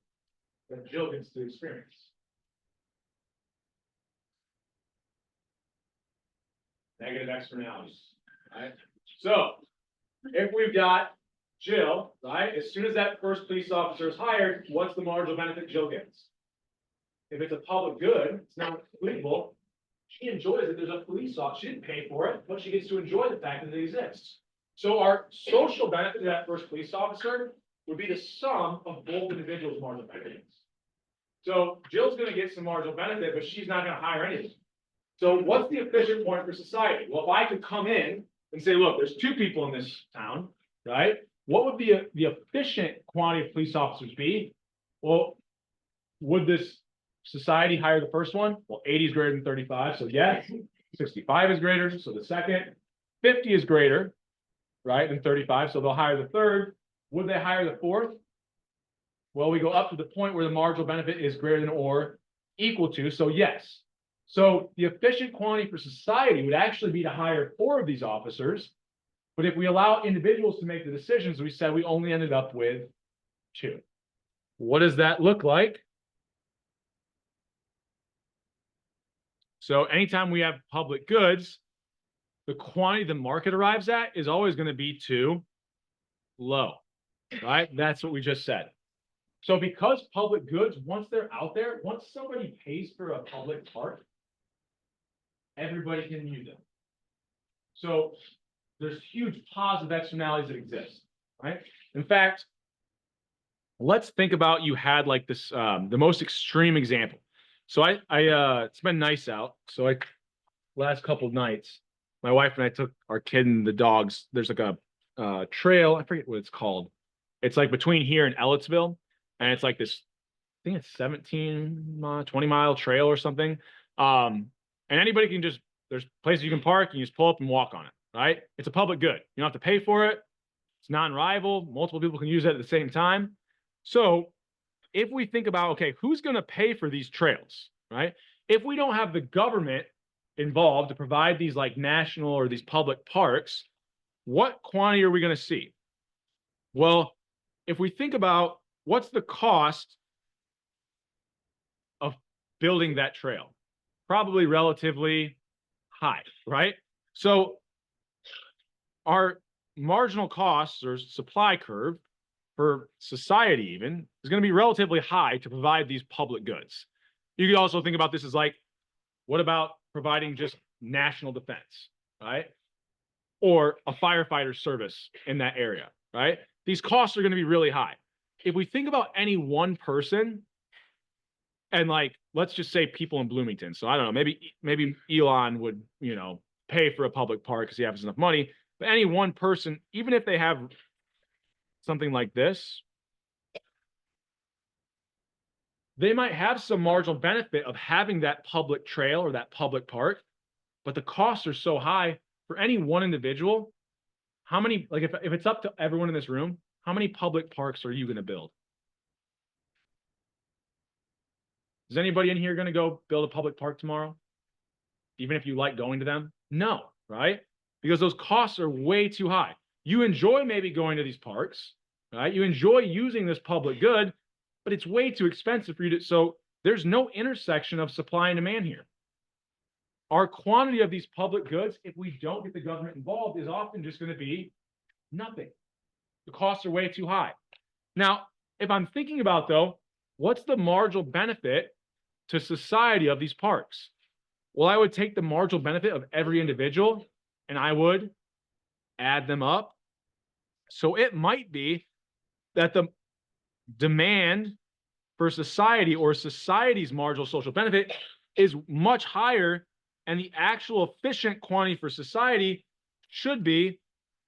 that Jill gets to experience? Negative externalities, right? So if we've got Jill, right, as soon as that first police officer is hired, what's the marginal benefit Jill gets? If it's a public good, it's not illegal. She enjoys it. There's a police officer. She didn't pay for it, but she gets to enjoy the fact that it exists. So our social benefit to that first police officer would be the sum of both individuals' marginal benefits. So Jill's going to get some marginal benefit, but she's not going to hire anyone. So what's the efficient point for society? Well, if I could come in and say, look, there's 2 people in this town, right? What would the efficient quantity of police officers be? Well, would this society hire the first one? Well, 80 is greater than 35, so yes. 65 is greater, so the second. 50 is greater, right, than 35, so they'll hire the third. Would they hire the fourth? Well, we go up to the point where the marginal benefit is greater than or equal to, so yes. So the efficient quantity for society would actually be to hire 4 of these officers. But if we allow individuals to make the decisions, we said we only ended up with 2. What does that look like? So anytime we have public goods, the quantity the market arrives at is always going to be too low, right? That's what we just said. So because public goods, once they're out there, once somebody pays for a public park, everybody can use them. So there's huge positive externalities that exist, right? In fact, let's think about you had like this, the most extreme example. So it's been nice out. So last couple of nights, my wife and I took our kid and the dogs. There's like a trail. I forget what it's called. It's like between here and Ellettsville. And it's like this, I think it's 20-mile trail or something. And anybody can just, there's places you can park, and you just pull up and walk on it, right? It's a public good. You don't have to pay for it. It's non-rival. Multiple people can use it at the same time. So if we think about, okay, who's going to pay for these trails, right? If we don't have the government involved to provide these like national or these public parks, what quantity are we going to see? Well, if we think about what's the cost of building that trail, probably relatively high, right? So our marginal costs or supply curve for society even is going to be relatively high to provide these public goods. You could also think about this as like, what about providing just national defense, right? Or a firefighter service in that area, right? These costs are going to be really high. If we think about any one person, and like, let's just say people in Bloomington. So I don't know, maybe Elon would, pay for a public park because he has enough money. But any one person, even if they have something like this, they might have some marginal benefit of having that public trail or that public park, but the costs are so high for any one individual. How many, like if it's up to everyone in this room, how many public parks are you going to build? Is anybody in here going to go build a public park tomorrow? Even if you like going to them? No, right? Because those costs are way too high. You enjoy maybe going to these parks, right? You enjoy using this public good, but it's way too expensive for you to, so there's no intersection of supply and demand here. Our quantity of these public goods, if we don't get the government involved, is often just going to be nothing. The costs are way too high. Now, if I'm thinking about though, what's the marginal benefit to society of these parks? Well, I would take the marginal benefit of every individual and I would add them up. So it might be that the demand for society or society's marginal social benefit is much higher and the actual efficient quantity for society should be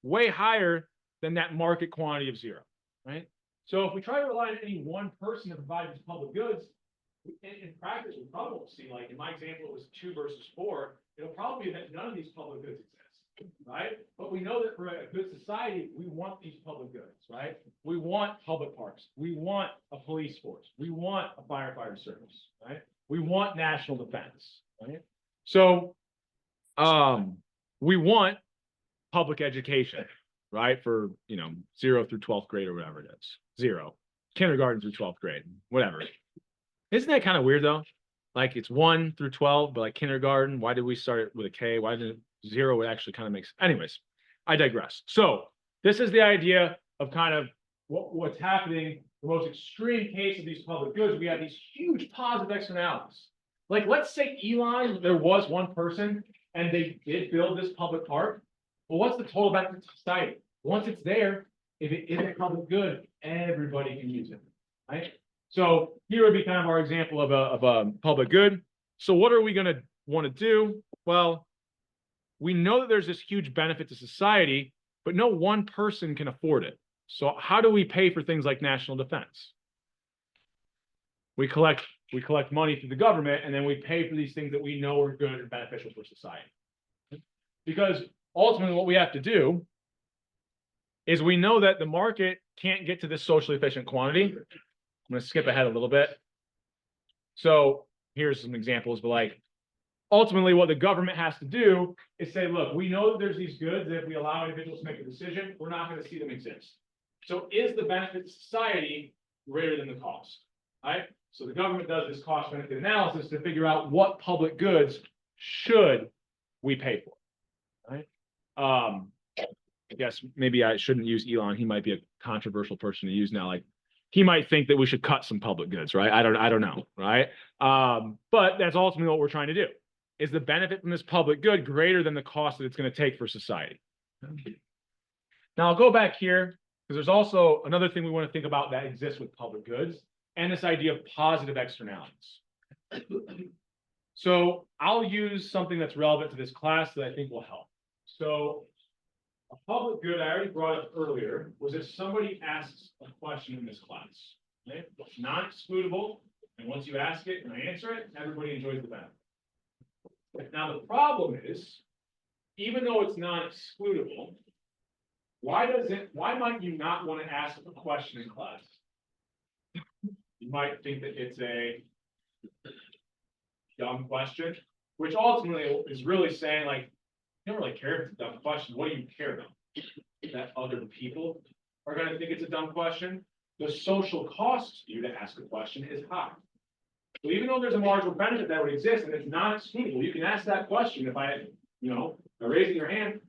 way higher than that market quantity of 0, right? So if we try to rely on any one person to provide these public goods, in practice, we probably won't see, like in my example, it was 2 versus 4. It'll probably be that none of these public goods exist, right? But we know that for a good society, we want these public goods, right? We want public parks. We want a police force. We want a firefighter service, right? We want national defense, right? So, we want public education, right? For, 0 through 12th grade or whatever it is. 0, kindergarten through 12th grade, whatever. Isn't that kind of weird though? Like it's 1 through 12, but like kindergarten, why did we start it with a K? Why didn't 0 would actually kind of make sense? Anyways, I digress. So this is the idea of kind of what's happening. The most extreme case of these public goods, we have these huge positive externalities. Like let's say Elon, there was one person and they did build this public park. Well, what's the total benefit to society? Once it's there, if it isn't public good, everybody can use it, right? So here would be kind of our example of a public good. So what are we going to want to do? Well, we know that there's this huge benefit to society, but no one person can afford it. So how do we pay for things like national defense? We collect money through the government, and then we pay for these things that we know are good and beneficial for society. Because ultimately what we have to do is we know that the market can't get to this socially efficient quantity. I'm going to skip ahead a little bit. So here's some examples, but like ultimately what the government has to do is say, look, we know that there's these goods that if we allow individuals to make a decision, we're not going to see them exist. So is the benefit to society greater than the cost? Right? So the government does this cost benefit analysis to figure out what public goods should we pay for. Right? I guess maybe I shouldn't use Elon. He might be a controversial person to use now. Like he might think that we should cut some public goods, right? I don't know, right? But that's ultimately what we're trying to do. Is the benefit from this public good greater than the cost that it's going to take for society? Now I'll go back here because there's also another thing we want to think about that exists with public goods and this idea of positive externalities. So I'll use something that's relevant to this class that I think will help. So a public good I already brought up earlier was if somebody asks a question in this class. Okay? It's non-excludable, and once you ask it and I answer it, everybody enjoys the benefit. Now the problem is, even though it's non-excludable, why might you not want to ask a question in class? You might think that it's a dumb question, which ultimately is really saying like, you don't really care if it's a dumb question. What do you care about? That other people are going to think it's a dumb question. The social cost to you to ask a question is high. So even though there's a marginal benefit that would exist and it's not excludable, you can ask that question if by raising your hand,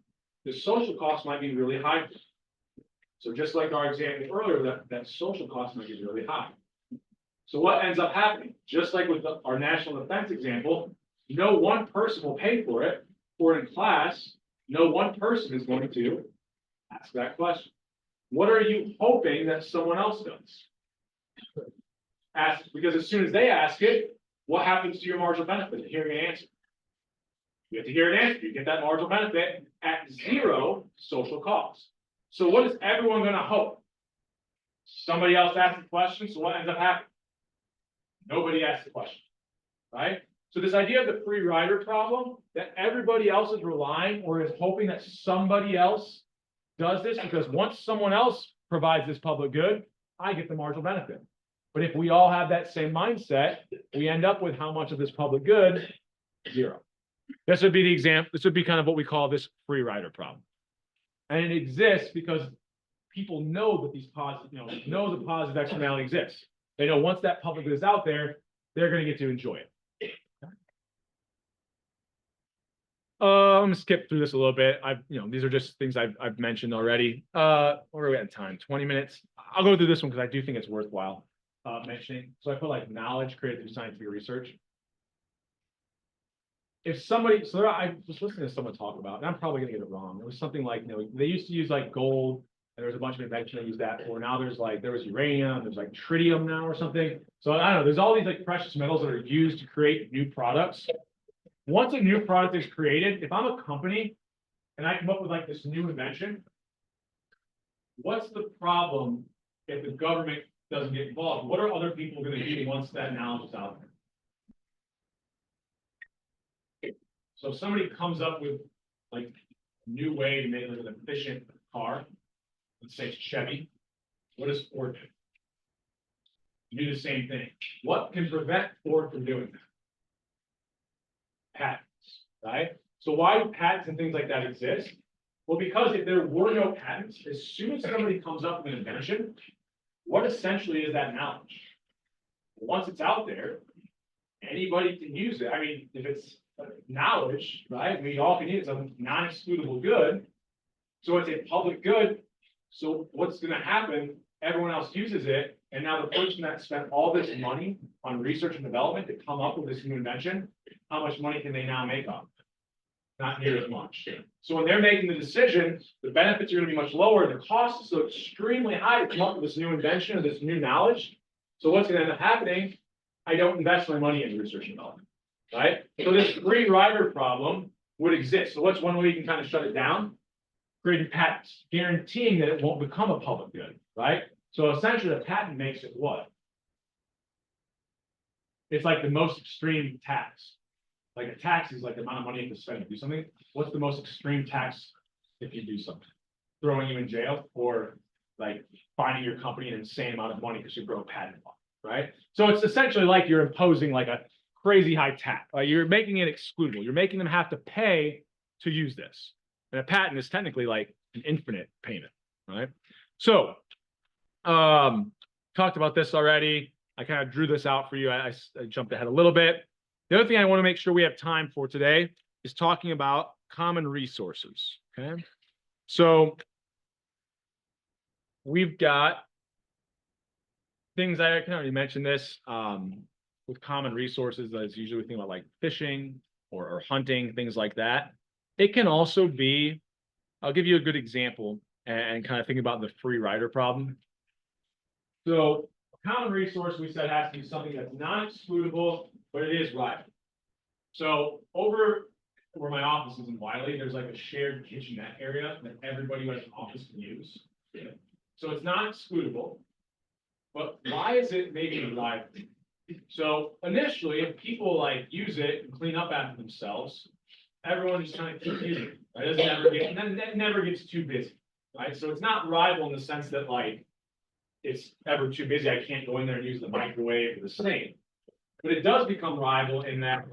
the social cost might be really high. So just like our example earlier, that social cost might be really high. So what ends up happening? Just like with our national defense example, no one person will pay for it. Or in class, no one person is going to ask that question. What are you hoping that someone else does? Ask, because as soon as they ask it, what happens to your marginal benefit? Hearing an answer. You have to hear an answer. You get that marginal benefit at 0 social cost. So what is everyone going to hope? Somebody else asks the question, so what ends up happening? Nobody asks the question, right? So this idea of the free rider problem, that everybody else is relying or is hoping that somebody else does this, because once someone else provides this public good, I get the marginal benefit. But if we all have that same mindset, we end up with how much of this public good? 0. This would be the example. This would be kind of what we call this free rider problem. And it exists because people know that these positive, know the positive externality exists. They know once that public good is out there, they're going to get to enjoy it. I'm gonna skip through this a little bit. These are just things I've mentioned already. Where are we at in time? 20 minutes. I'll go through this one because I do think it's worthwhile mentioning. So I put like knowledge created through scientific research. If somebody, I was listening to someone talk about, and I'm probably gonna get it wrong. It was something like, they used to use like gold, and there was a bunch of inventions they used that for. Now there was uranium, there's like tritium now or something. So I don't know. There's all these like precious metals that are used to create new products. once a new product is created, if I'm a company and I come up with like this new invention, what's the problem if the government doesn't get involved? What are other people going to do once that knowledge is out there? So if somebody comes up with like a new way to make like an efficient car, let's say it's Chevy, what does Ford do? Do the same thing. What can prevent Ford from doing that? Patents, right? So why do patents and things like that exist? Well, because if there were no patents, as soon as somebody comes up with an invention, what essentially is that knowledge? Once it's out there, anybody can use it. I mean, if it's knowledge, right? We all can use it. It's a non-excludable good. So it's a public good. So what's going to happen? Everyone else uses it. And now the person that spent all this money on research and development to come up with this new invention, how much money can they now make off? Not near as much. So when they're making the decision, the benefits are going to be much lower. The cost is so extremely high to come up with this new invention or this new knowledge. So what's going to end up happening? I don't invest my money in research and development, right? So this free rider problem would exist. So what's one way you can kind of shut it down? Creating patents, guaranteeing that it won't become a public good, right? So essentially the patent makes it what? It's like the most extreme tax. Like a tax is like the amount of money you have to spend to do something. What's the most extreme tax if you do something? Throwing you in jail or like finding your company an insane amount of money because you broke patent law, right? So it's essentially like you're imposing like a crazy high tax. Like you're making it excludable. You're making them have to pay to use this. And a patent is technically like an infinite payment, right? So, talked about this already. I kind of drew this out for you. I jumped ahead a little bit. The other thing I want to make sure we have time for today is talking about common resources, okay? So we've got things I can already mention this with common resources. That's usually we think about like fishing or hunting, things like that. It can also be, I'll give you a good example and kind of think about the free rider problem. So a common resource we said has to be something that's non-excludable, but it is rival. So over where my office is in Wiley, there's like a shared kitchenette area that everybody who has an office can use. So it's not excludable, but why is it maybe a rival? So initially, if people like use it and clean up after themselves, everyone just kind of keeps using it. Right? It never gets too busy, right? So it's not rival in the sense that like it's ever too busy. I can't go in there and use the microwave or the sink. But it does become rival in that,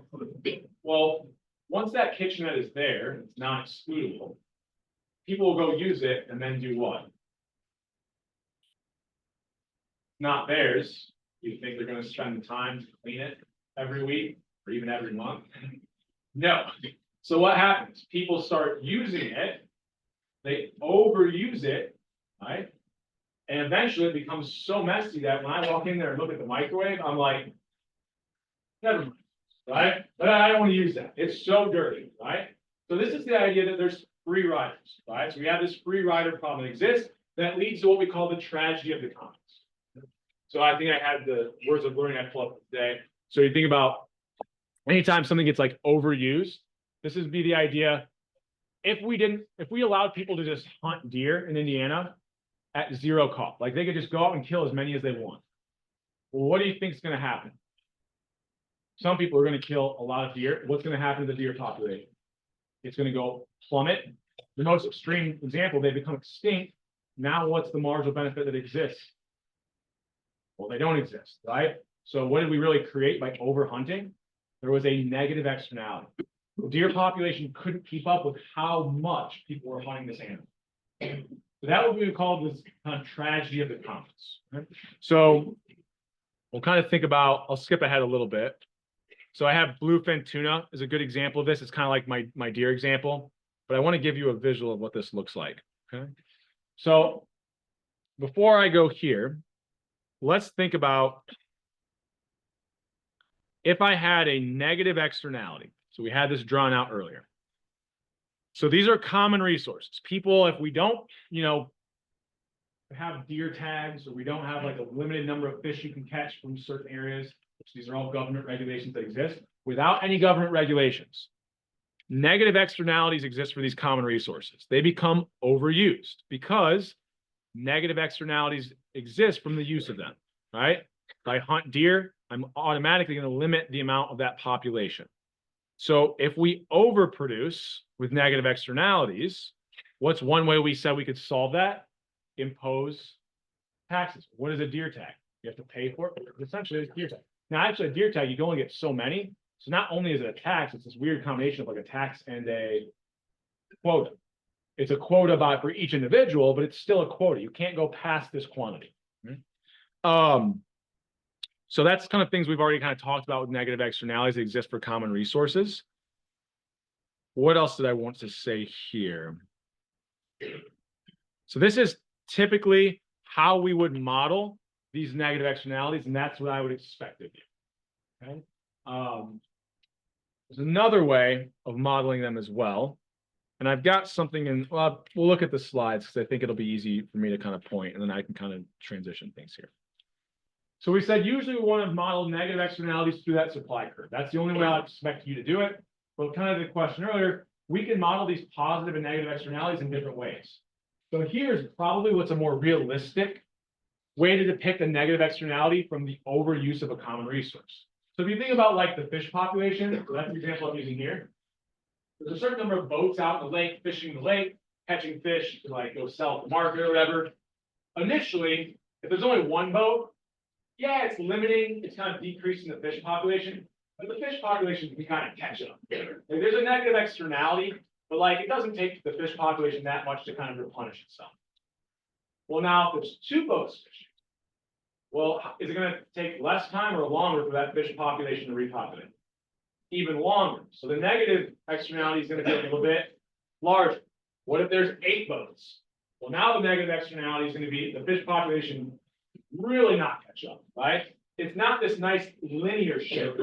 well, once that kitchenette is there, it's not excludable. People will go use it and then do what? Not theirs. You think they're going to spend the time to clean it every week or even every month? No. So what happens? People start using it. They overuse it, right? And eventually it becomes so messy that when I walk in there and look at the microwave, I'm like, never mind, right? But I don't want to use that. It's so dirty, right? So this is the idea that there's free riders, right? So we have this free rider problem that exists that leads to what we call the tragedy of the commons. So I think I had the words of learning I pulled up today. So you think about anytime something gets like overused, this would be the idea. If we allowed people to just hunt deer in Indiana at zero cost, like they could just go out and kill as many as they want. Well, what do you think is going to happen? Some people are going to kill a lot of deer. What's going to happen to the deer population? It's going to go plummet. The most extreme example, they become extinct. Now what's the marginal benefit that exists? Well, they don't exist, right? So what did we really create by overhunting? There was a negative externality. The deer population couldn't keep up with how much people were hunting this animal. So that would be called this kind of tragedy of the commons. Right? So we'll kind of think about, I'll skip ahead a little bit. So I have bluefin tuna is a good example of this. It's kind of like my deer example, but I want to give you a visual of what this looks like. Okay. So before I go here, let's think about if I had a negative externality. So we had this drawn out earlier. So these are common resources. People, if we don't, have deer tags or we don't have like a limited number of fish you can catch from certain areas, These are all government regulations that exist. Without any government regulations, negative externalities exist for these common resources. They become overused because negative externalities exist from the use of them, right? If I hunt deer, I'm automatically going to limit the amount of that population. So if we overproduce with negative externalities, what's one way we said we could solve that? Impose taxes. What is a deer tag? You have to pay for it. Essentially, it's a deer tag. Now, actually, a deer tag, you can only get so many. So not only is it a tax, it's this weird combination of like a tax and a quota. It's a quota for each individual, but it's still a quota. You can't go past this quantity. So that's kind of things we've already kind of talked about with negative externalities that exist for common resources. What else did I want to say here? So this is typically how we would model these negative externalities, and that's what I would expect of you. Okay. There's another way of modeling them as well. And I've got something in, well, we'll look at the slides because I think it'll be easy for me to kind of point, and then I can kind of transition things here. So we said usually we want to model negative externalities through that supply curve. That's the only way I expect you to do it. But kind of the question earlier, we can model these positive and negative externalities in different ways. So here's probably what's a more realistic way to depict a negative externality from the overuse of a common resource. So if you think about like the fish population, so that's the example I'm using here. There's a certain number of boats out in the lake, fishing the lake, catching fish to like go sell at the market or whatever. Initially, if there's only one boat, yeah, it's limiting, it's kind of decreasing the fish population, but the fish population can kind of catch up. Like, there's a negative externality, but like it doesn't take the fish population that much to kind of replenish itself. Well, now if there's two boats fishing, well, is it going to take less time or longer for that fish population to repopulate? Even longer. So the negative externality is going to be a little bit larger. What if there's 8 boats? Well, now the negative externality is going to be the fish population really not catch up, right? It's not this nice linear shift.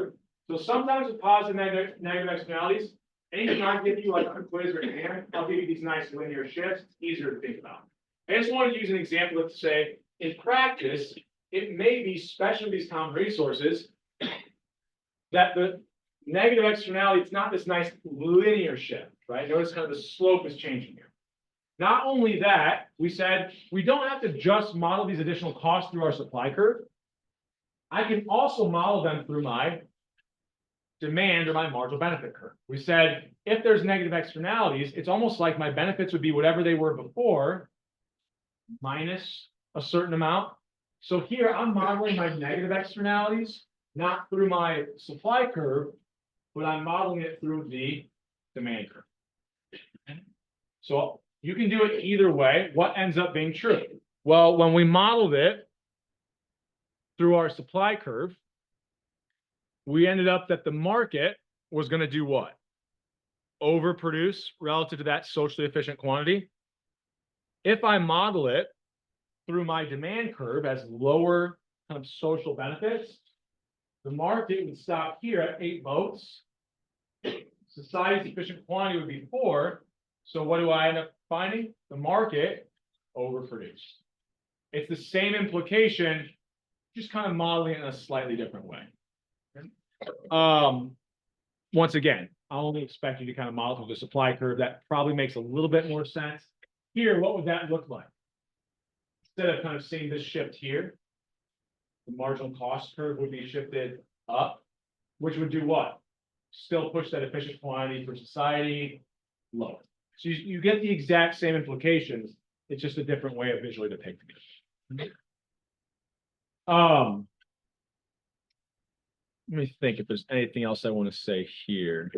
So sometimes with positive negative externalities, anything I give you like a quiz or exam, I'll give you these nice linear shifts. It's easier to think about. I just wanted to use an example to say, in practice, it may be, especially these common resources, that the negative externality, it's not this nice linear shift, right? Notice kind of the slope is changing here. Not only that, we said we don't have to just model these additional costs through our supply curve. I can also model them through my demand or my marginal benefit curve. We said if there's negative externalities, it's almost like my benefits would be whatever they were before minus a certain amount. So here I'm modeling my negative externalities, not through my supply curve, but I'm modeling it through the demand curve. So you can do it either way. What ends up being true? Well, when we modeled it through our supply curve, we ended up that the market was going to do what? Overproduce relative to that socially efficient quantity. If I model it through my demand curve as lower kind of social benefits, the market would stop here at 8 boats. Society's efficient quantity would be 4. So what do I end up finding? The market overproduced. It's the same implication, just kind of modeling it in a slightly different way. Once again, I'll only expect you to kind of model through the supply curve. That probably makes a little bit more sense. Here, what would that look like? Instead of kind of seeing this shift here, the marginal cost curve would be shifted up, which would do what? Still push that efficient quantity for society lower. So you get the exact same implications. It's just a different way of visually depicting it. Let me think if there's anything else I want to say here.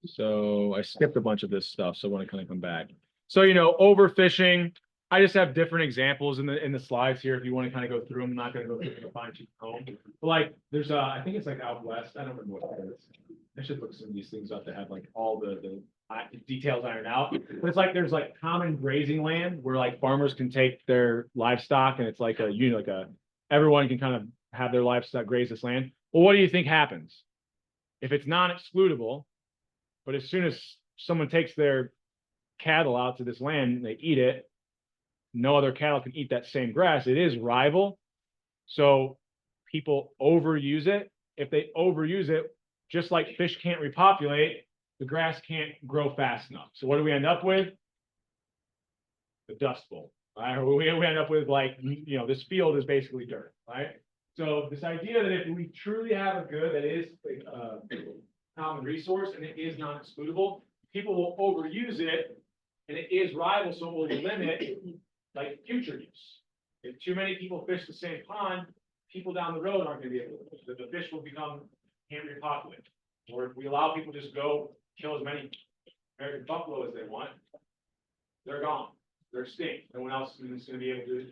So I skipped a bunch of this stuff, so I want to kind of come back. So, overfishing. I just have different examples in the slides here. If you want to kind of go through them, I'm not going to go through the fine-tooth comb. But like, there's I think it's like out west. I don't remember what it is. I should look some of these things up to have like all the details ironed out. But it's like there's like common grazing land where like farmers can take their livestock, and it's like everyone can kind of have their livestock graze this land. Well, what do you think happens if it's non-excludable? But as soon as someone takes their cattle out to this land and they eat it, no other cattle can eat that same grass. It is rival. So people overuse it. If they overuse it, just like fish can't repopulate, the grass can't grow fast enough. So what do we end up with? The Dust Bowl. Right? We end up with like, this field is basically dirt, right? So this idea that if we truly have a good that is a common resource and it is non-excludable, people will overuse it and it is rival, so it will limit like future use. If too many people fish the same pond, people down the road aren't gonna be able to fish. The fish will can't repopulate. Or if we allow people to just go kill as many American buffalo as they want, they're gone. They're extinct. No one else is gonna be able to,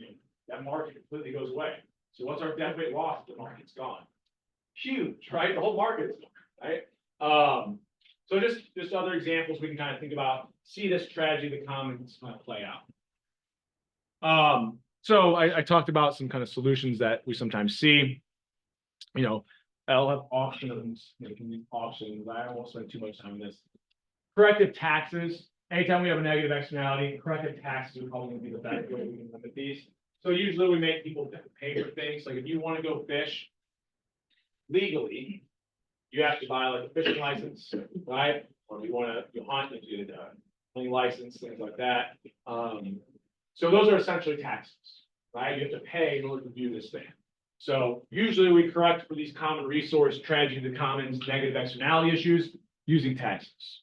that market completely goes away. So what's our dead weight loss? The market's gone. Huge, right? The whole market's gone, right? So just other examples we can kind of think about, see this tragedy of the commons play out. So I talked about some kind of solutions that we sometimes see. I'll have auctions, can be auctions. I won't spend too much time on this. Corrective taxes. Anytime we have a negative externality, corrective taxes are probably going to be the best way we can limit these. So usually we make people pay for things. Like if you want to go fish legally, you have to buy like a fishing license, right? Or if you want to hunt, you get a hunting license, things like that. So those are essentially taxes, right? You have to pay in order to do this thing. So usually we correct for these common resource, tragedy of the commons, negative externality issues using taxes.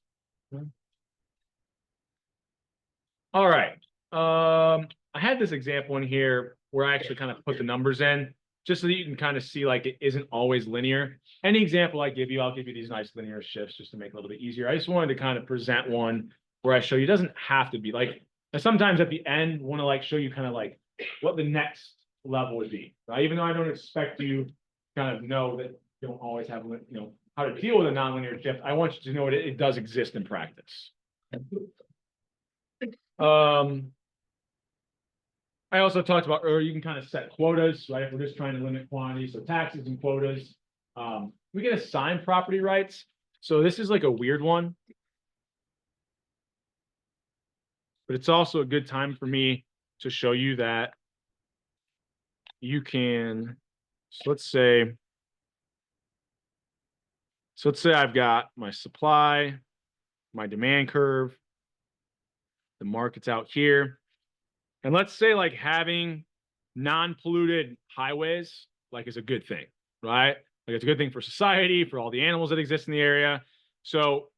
All right. I had this example in here where I actually kind of put the numbers in just so that you can kind of see like it isn't always linear. Any example I give you, I'll give you these nice linear shifts just to make it a little bit easier. I just wanted to kind of present one where I show you, it doesn't have to be like, sometimes at the end, want to like show you kind of like what the next level would be, right? Even though I don't expect you to kind of know that you don't always have, how to deal with a nonlinear shift. I want you to know it does exist in practice. I also talked about earlier, you can kind of set quotas, right? If we're just trying to limit quantity, so taxes and quotas. We can assign property rights. So this is like a weird one. But it's also a good time for me to show you that you can, so let's say I've got my supply, my demand curve, the market's out here. And let's say like having non-polluted highways like is a good thing, right? Like it's a good thing for society, for all the animals that exist in the area. So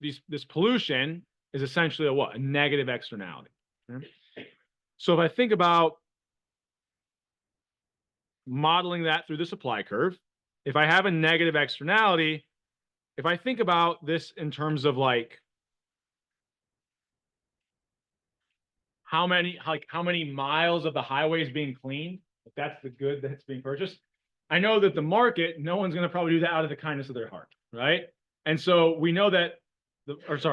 this pollution is essentially a negative externality. Okay? So if I think about modeling that through the supply curve, if I have a negative externality, if I think about this in terms of like how many miles of the highway is being cleaned, if that's the good that's being purchased, I know that the market, no one's going to probably do that out of the kindness of their heart, right? And so we know that if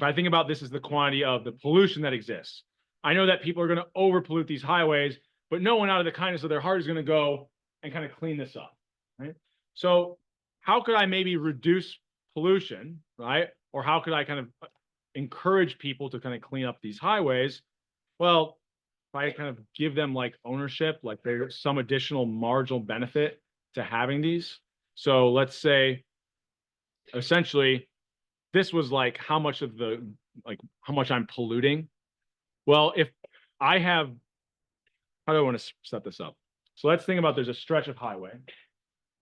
I think about this as the quantity of the pollution that exists, I know that people are going to over pollute these highways, but no one out of the kindness of their heart is going to go and kind of clean this up, right? So how could I maybe reduce pollution, right? Or how could I kind of encourage people to kind of clean up these highways? Well, if I kind of give them like ownership, like there's some additional marginal benefit to having these. So let's say essentially this was like how much I'm polluting. Well, if I have, how do I want to set this up? So let's think about there's a stretch of highway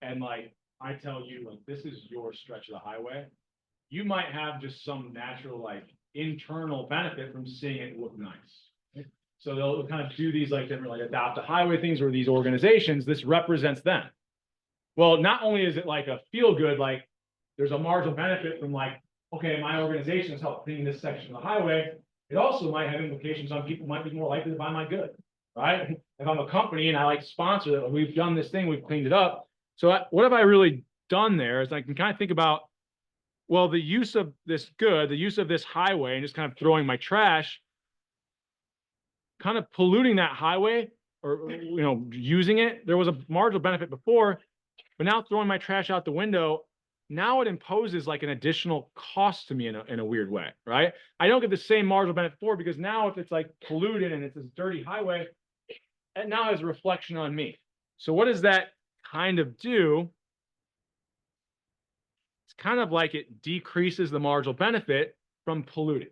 and like I tell you like this is your stretch of the highway. You might have just some natural like internal benefit from seeing it look nice. Right? So they'll kind of do these like different like adopt a highway things or these organizations, this represents them. Well, not only is it like a feel good, like there's a marginal benefit from like, okay, my organization has helped clean this section of the highway. It also might have implications on people might be more likely to buy my good, right? If I'm a company and I like sponsor that, we've done this thing, we've cleaned it up. So what have I really done there is I can kind of think about, well, the use of this good, the use of this highway and just kind of throwing my trash, kind of polluting that highway or, using it. There was a marginal benefit before, but now throwing my trash out the window, now it imposes like an additional cost to me in a weird way, right? I don't get the same marginal benefit before because now if it's like polluted and it's this dirty highway, it now has a reflection on me. So what does that kind of do? It's kind of like it decreases the marginal benefit from polluting.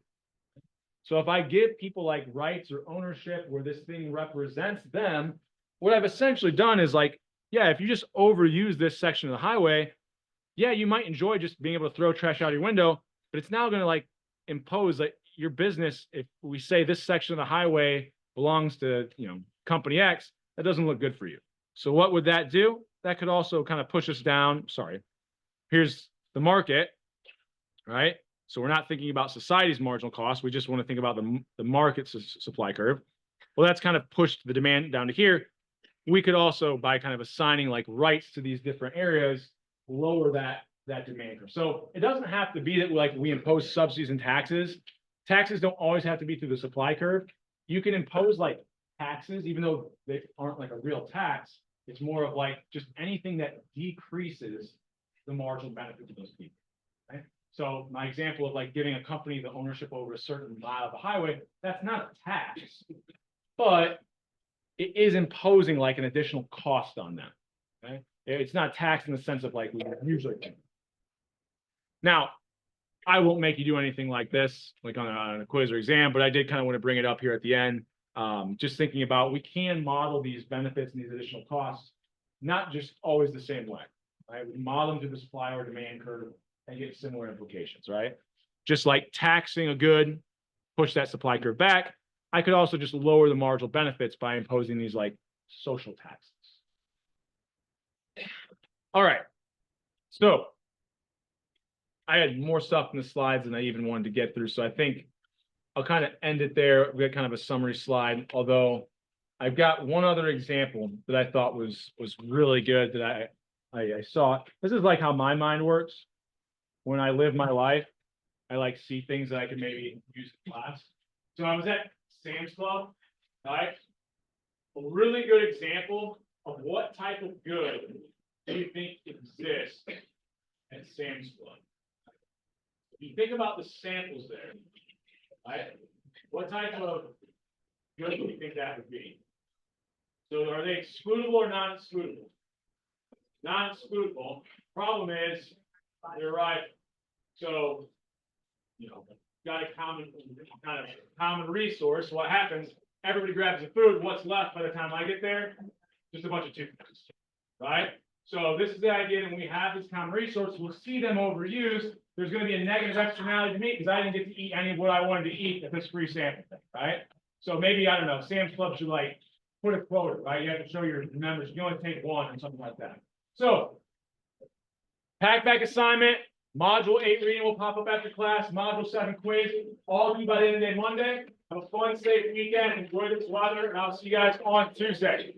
So if I give people like rights or ownership where this thing represents them, what I've essentially done is like, yeah, if you just overuse this section of the highway, yeah, you might enjoy just being able to throw trash out your window, but it's now going to like impose like your business. If we say this section of the highway belongs to, company X, that doesn't look good for you. So what would that do? That could also kind of push us down. Sorry, here's the market, right? So we're not thinking about society's marginal cost. We just want to think about the market's supply curve. Well, that's kind of pushed the demand down to here. We could also, by kind of assigning like rights to these different areas, lower that demand curve. So it doesn't have to be that like we impose subsidies and taxes. Taxes don't always have to be through the supply curve. You can impose like taxes, even though they aren't like a real tax. It's more of like just anything that decreases the marginal benefit to those people. Right? So my example of like giving a company the ownership over a certain mile of the highway, that's not a tax, but it is imposing like an additional cost on them. Okay? It's not tax in the sense of like we usually think. Now, I won't make you do anything like this, like on a quiz or exam, but I did kind of want to bring it up here at the end. Just thinking about we can model these benefits and these additional costs, not just always the same way. Right? We model them to the supply or demand curve and get similar implications, right? Just like taxing a good, push that supply curve back. I could also just lower the marginal benefits by imposing these like social taxes. All right. So I had more stuff in the slides than I even wanted to get through. So I think I'll kind of end it there. We got kind of a summary slide, although I've got one other example that I thought was really good that I saw. This is like how my mind works. When I live my life, I like see things that I can maybe use in class. So I was at Sam's Club, right? A really good example of what type of good do you think exists at Sam's Club? If you think about the samples there, right? What type of good do you think that would be? So are they excludable or non-excludable? Non-excludable. Problem is, they're right. So, got a common resource. What happens? Everybody grabs the food. What's left by the time I get there? Just a bunch of toothpicks, right? So this is the idea that we have this common resource. We'll see them overused. There's going to be a negative externality to me because I didn't get to eat any of what I wanted to eat at this free sample thing, right? So maybe, I don't know, Sam's Club should like put a quota, right? You have to show your members, you only take one or something like that. So pack back assignment, module 8 reading will pop up after class, module 7 quiz, all due by the end of the day Monday. Have a fun, safe weekend, enjoy this weather, and I'll see you guys on Tuesday.